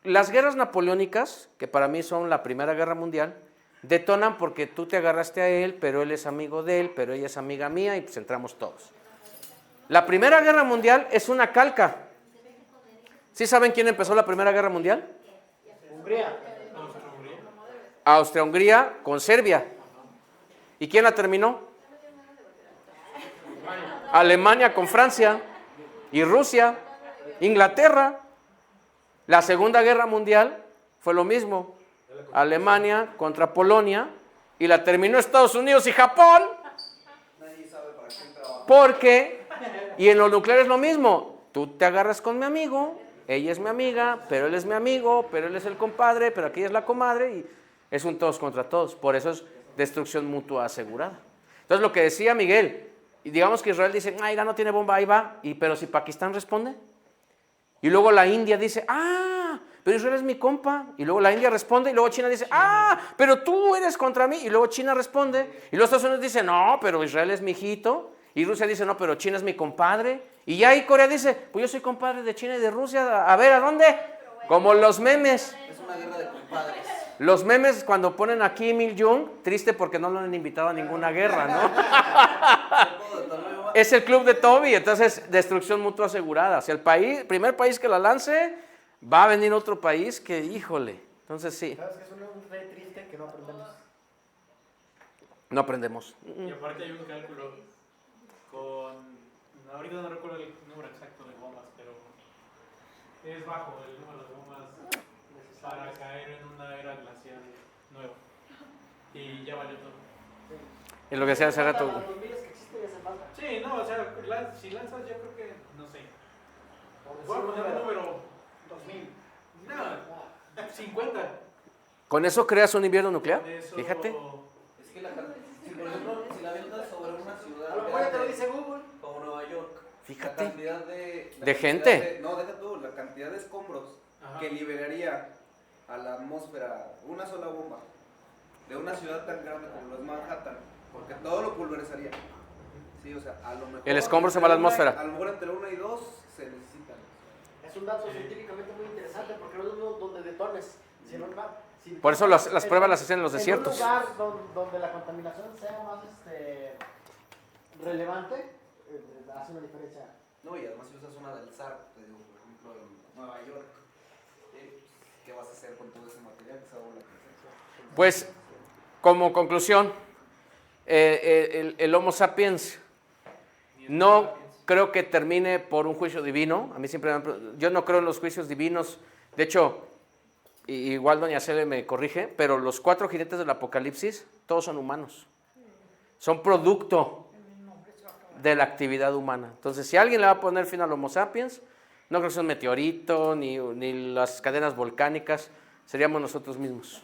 Las guerras napoleónicas, que para mí son la Primera Guerra Mundial, detonan porque tú te agarraste a él, pero él es amigo de él, pero ella es amiga mía y pues entramos todos. La Primera Guerra Mundial es una calca. ¿Sí saben quién empezó la Primera Guerra Mundial? Hungría. Austria-Hungría con Serbia. ¿Y quién la terminó? Alemania con Francia y Rusia, Inglaterra. La Segunda Guerra Mundial fue lo mismo. Alemania contra Polonia y la terminó Estados Unidos y Japón. Nadie sabe para quién trabaja. Porque, y en lo nuclear es lo mismo. Tú te agarras con mi amigo, ella es mi amiga, pero él es mi amigo, pero él es el compadre, pero aquí es la comadre y es un todos contra todos. Por eso es destrucción mutua asegurada. Entonces lo que decía Miguel, y digamos que Israel dice, ay, no tiene bomba, ahí va, pero si Pakistán responde, y luego la India dice, pero Israel es mi compa, y luego la India responde, y luego China dice, pero tú eres contra mí, y luego China responde, y los Estados Unidos dicen, no, pero Israel es mi hijito, y Rusia dice, no, pero China es mi compadre, y ya ahí Corea dice, pues yo soy compadre de China y de Rusia, a ver, ¿a dónde? Como los memes. Es una guerra de compadres. Los memes cuando ponen a Kim Il-jung, triste porque no lo han invitado a ninguna guerra, ¿no? Es el club de Toby, entonces destrucción mutua asegurada. Si el primer país que la lance, va a venir otro país que, híjole, entonces sí, ¿Sabes qué es un re triste que no aprendemos? no aprendemos. Y aparte hay un cálculo ahorita no recuerdo el número exacto de bombas, pero es bajo el número de bombas para caer en una era glacial nueva. Y ya valió todo. Es lo que decía hace rato. Los miles que existen ya se falta. Sí, no, o sea, si lanzas yo creo que, no sé. Por Voy a decir poner un un número, 2000. nada, 50. ¿Con eso creas un invierno nuclear? Con eso- Fíjate. Es que si por ejemplo, si la avientas sobre una ciudad A lo mejor ya te lo grande dice Google. como Nueva York, Fíjate. la cantidad de De gente. no, deja tú, la cantidad de escombros Ajá. que liberaría a la atmósfera una sola bomba de una ciudad tan grande como lo es Manhattan, porque todo lo pulverizaría. Sí, o sea, a lo mejor El escombro se entre va a la una- atmósfera. A lo mejor entre 1 y 2 se necesitan. Es un dato científicamente muy interesante porque no es lo mismo donde detones, sino Por eso las pruebas las hacen en los En desiertos. un lugar donde la contaminación sea más relevante, hace una diferencia. No, y además si usas una del SAR, te digo, por ejemplo, en Nueva York, ¿qué vas a hacer con todo ese material que se va a volar? Pues, como conclusión, el Homo sapiens no creo que termine por un juicio divino. A mí siempre yo no creo en los juicios divinos. De hecho, igual doña Cele me corrige, pero los 4 jinetes del Apocalipsis, todos son humanos. Son producto de la actividad humana. Entonces, si alguien le va a poner fin al Homo sapiens, no creo que sea un meteorito, ni las cadenas volcánicas, seríamos nosotros mismos.